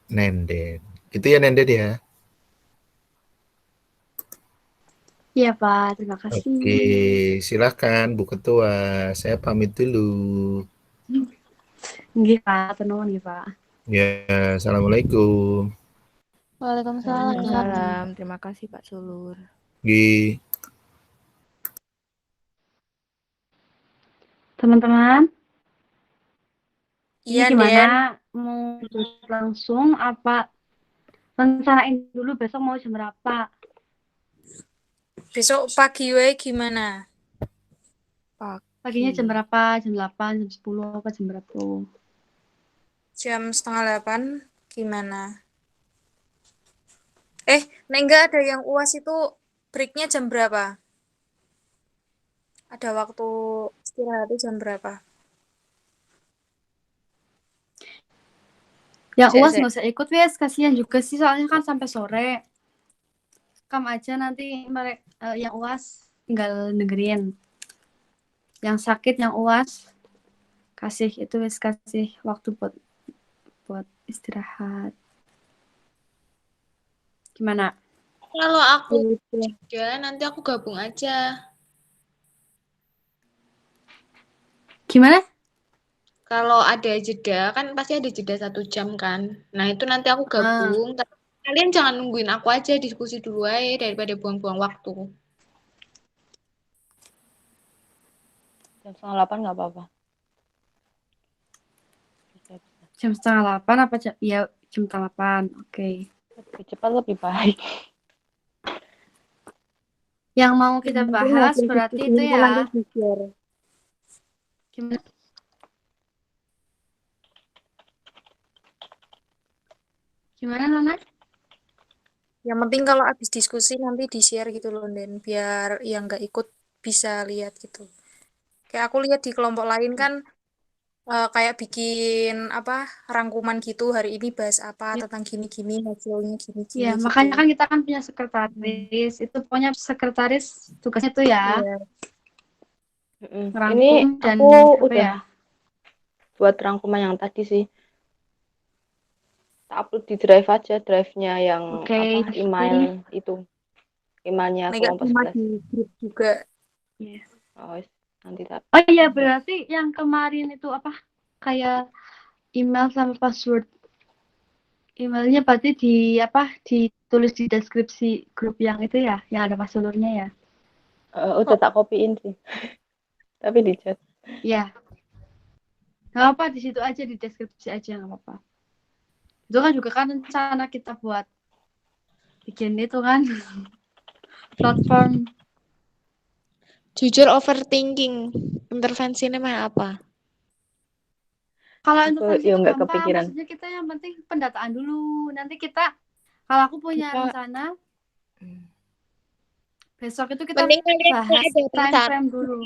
Nenden. Gitu ya Nenden ya. Iya Pak, terima kasih. Oke, silakan Bu Ketua. Saya pamit dulu. Nggih Pak, tenun nggih Pak. Ya, assalamualaikum. Waalaikumsalam. Waalaikumsalam. Terima kasih Pak Sulur. Gi. Teman-teman, ini Iya, Den. gimana? Mau langsung apa rencanain dulu besok mau jam berapa? Besok pagi we gimana? Paginya jam berapa? Jam 8, jam 10, apa jam berapa? Jam 7:30 gimana? Nek enggak ada yang UAS itu breaknya jam berapa? Ada waktu istirahatnya jam berapa? Yang Sik, UAS sik. nggak usah ikut wes, kasihan juga sih soalnya kan sampai sore. Kam aja nanti mereka yang UAS tinggal dengerin. Yang sakit yang UAS kasih itu wes kasih waktu buat istirahat. Gimana? Kalau aku jeda, nanti aku gabung aja. Gimana? Kalau ada jeda, kan pasti ada jeda 1 jam kan. Nah, itu nanti aku gabung. Tapi kalian jangan nungguin aku aja, diskusi dulu aja daripada buang-buang waktu. Jam 7:30 nggak apa-apa. Jam 7:30 apa jam? Ya jam 8. Oke. Lebih cepat lebih baik. Yang mau kita bahas berarti itu ya. Gimana? Gimana Nana? Yang penting kalau habis diskusi nanti di-share gitu loh, Den, biar yang nggak ikut bisa lihat gitu. Kayak aku lihat di kelompok lain kan kayak bikin rangkuman gitu, hari ini bahas apa, tentang gini-gini, hasilnya gini-gini Iya, gitu. makanya kan kita kan punya sekretaris. Itu pokoknya sekretaris tugasnya tuh ya. Ini Ngerangkum dan aku apa udah ya? buat rangkuman yang tadi sih. Tak upload di drive aja, drive-nya yang Oke, email itu. Emailnya Nggak kelompok cuma 11. di grup juga. Iya. Oh, nanti tak. Oh iya, berarti yang kemarin itu apa? Kayak email sama password. Emailnya berarti ditulis di deskripsi grup yang itu ya, yang ada passwordnya ya. Udah tak copyin sih. Tapi di chat. Iya. Nggak apa, di situ aja, di deskripsi aja, nggak apa-apa. Itu kan juga kan rencana kita buat bikin itu kan platform. Jujur overthinking. Intervensinya mah apa? Kalau Aku intervensi ya itu nggak gampang, kepikiran. maksudnya kita yang penting pendataan dulu. Nanti kalau aku punya rencana, besok itu kita Mending kalian bahas ada time rencana. frame dulu.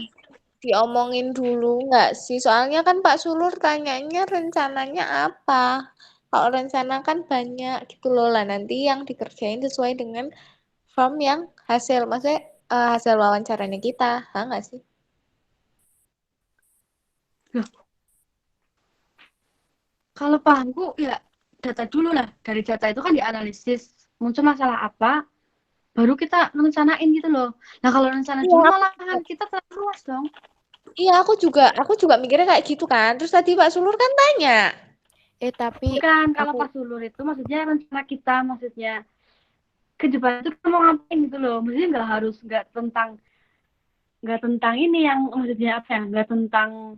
Diomongin dulu nggak sih? Soalnya kan Pak Sulur tanyanya rencananya apa? Kalau rencana kan banyak gitu loh lah. Nanti yang dikerjain sesuai dengan form yang hasil. Maksudnya hasil wawancaranya kita, nggak sih? Kalau pahamku ya data dulu lah. Dari data itu kan dianalisis. Muncul masalah apa, baru kita rencanain gitu loh. Nah kalau rencana dulu malahan kita terlalu luas dong. Iya, aku juga mikirnya kayak gitu kan. Terus tadi Pak Sulur kan tanya. Tapi Bukan, kalau pas sulur itu maksudnya rencana kita, maksudnya ke depan itu kita mau ngapain gitu loh. Maksudnya nggak tentang ini yang maksudnya apa ya, nggak tentang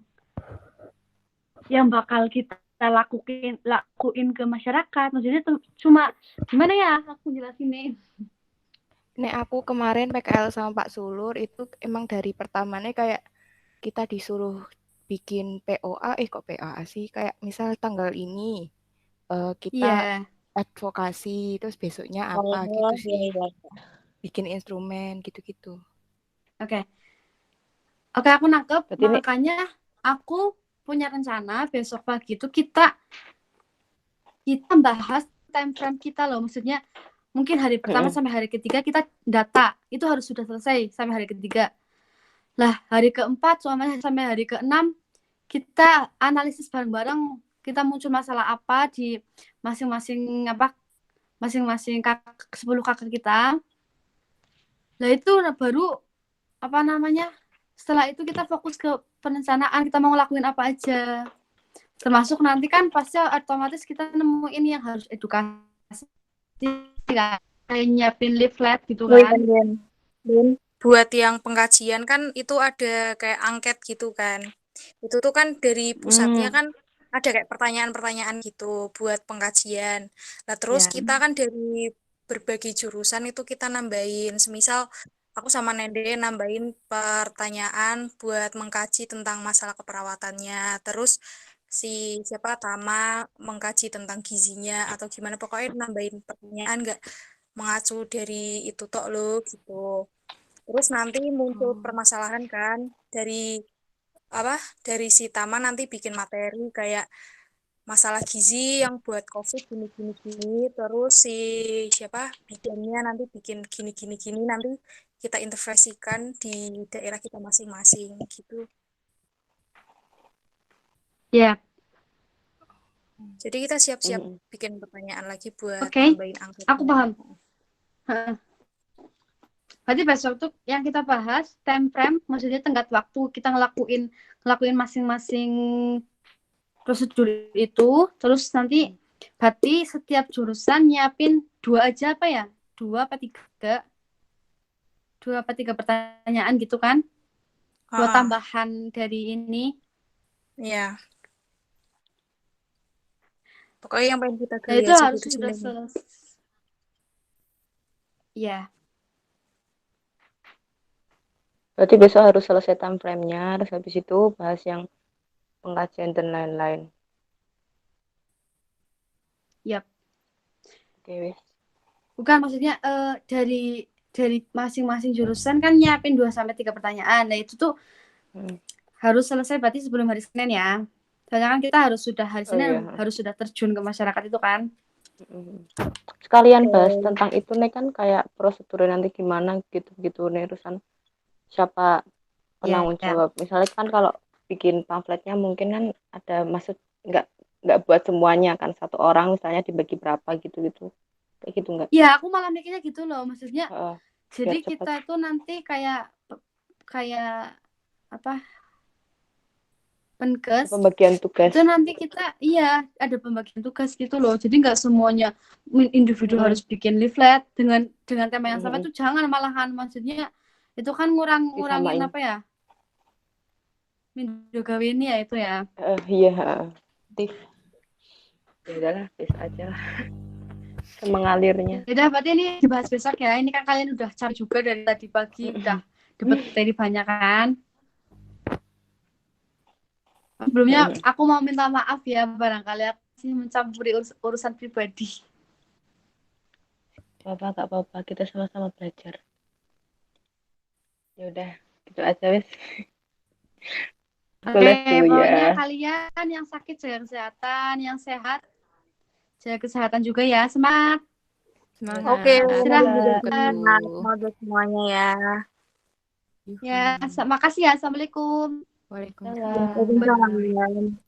yang bakal kita lakuin ke masyarakat. Maksudnya cuma gimana ya aku jelasin nih. Nek aku kemarin PKL sama Pak Sulur itu emang dari pertamanya kayak kita disuruh bikin POA, kok POA sih? Kayak misal tanggal ini kita advokasi, terus besoknya apa gitu sih. Bikin instrumen gitu-gitu. Oke, aku nangkep. Makanya aku punya rencana besok pagi itu kita bahas time frame kita loh. Maksudnya mungkin hari pertama sampai hari ketiga kita data itu harus sudah selesai sampai hari ketiga. Lah hari keempat sampai hari keenam kita analisis bareng-bareng, kita muncul masalah apa di masing-masing 10 kakak kita. Lah itu baru setelah itu kita fokus ke perencanaan, kita mau ngelakuin apa aja. Termasuk nanti kan pasti otomatis kita nemuin yang harus edukasi, kayak nyiapin leaflet gitu kan. Buat yang pengkajian kan itu ada kayak angket gitu kan. Itu tuh kan dari pusatnya kan ada kayak pertanyaan-pertanyaan gitu buat pengkajian. Nah terus kita kan dari berbagai jurusan itu kita nambahin. Semisal aku sama Nende nambahin pertanyaan buat mengkaji tentang masalah keperawatannya. Terus si Tama mengkaji tentang gizinya atau gimana. Pokoknya nambahin pertanyaan nggak mengacu dari itu tok lo gitu. Terus nanti muncul permasalahan kan dari si Tama nanti bikin materi kayak masalah gizi yang buat COVID gini. Terus si bidannya nanti bikin gini. Nanti kita intervensikan di daerah kita masing-masing gitu. Ya. Jadi kita siap-siap bikin pertanyaan lagi buat nambahin angkatnya. Aku paham. Berarti besok tuh yang kita bahas time frame, maksudnya tenggat waktu kita ngelakuin masing-masing prosedur itu, terus nanti berarti setiap jurusan nyiapin 2 aja apa ya? 2 apa 3 pertanyaan gitu kan? Buat tambahan dari ini. Iya. Pokoknya yang pengen kita gali itu harus sudah selesai. Iya. Berarti besok harus selesai time frame-nya, terus habis itu bahas yang pengkajian dan lain-lain. Yap. Oke, wis. Bukan, maksudnya dari masing-masing jurusan kan nyiapin 2-3 pertanyaan. Nah, itu tuh harus selesai berarti sebelum hari Senin ya. Soalnya kan kita harus sudah hari Senin harus sudah terjun ke masyarakat itu kan. Sekalian bahas tentang itu nih kan kayak prosedurnya nanti gimana gitu-gitu nih urusan siapa penanggung jawab. Misalnya kan kalau bikin pamfletnya mungkin kan ada maksud nggak buat semuanya kan, satu orang misalnya dibagi berapa gitu kayak gitu nggak? Iya, aku malah mikirnya gitu loh, maksudnya jadi kita itu nanti kayak apa, penkes pembagian tugas itu nanti kita ada pembagian tugas gitu loh, jadi nggak semuanya individu harus bikin leaflet dengan tema yang sama. Itu jangan, malahan maksudnya itu kan ngurangin apa ya, mindogawe ini ya itu ya. Iya, aktif. Ya udahlah, bisa aja lah. Mengalirnya. Udah, berarti ini dibahas besok ya. Ini kan kalian udah capek juga dari tadi pagi, udah dapat materi banyak kan. Sebelumnya aku mau minta maaf ya, barangkali aku sih mencampuri urusan pribadi. Gak apa-apa, kita sama-sama belajar. Ya udah, gitu aja wes. Pokoknya kalian yang sakit jaga kesehatan, yang sehat jaga kesehatan juga ya. Semangat. Oke, semoga semuanya ya. Ya, makasih ya. Assalamualaikum. Waalaikumsalam. Waalaikumsalam.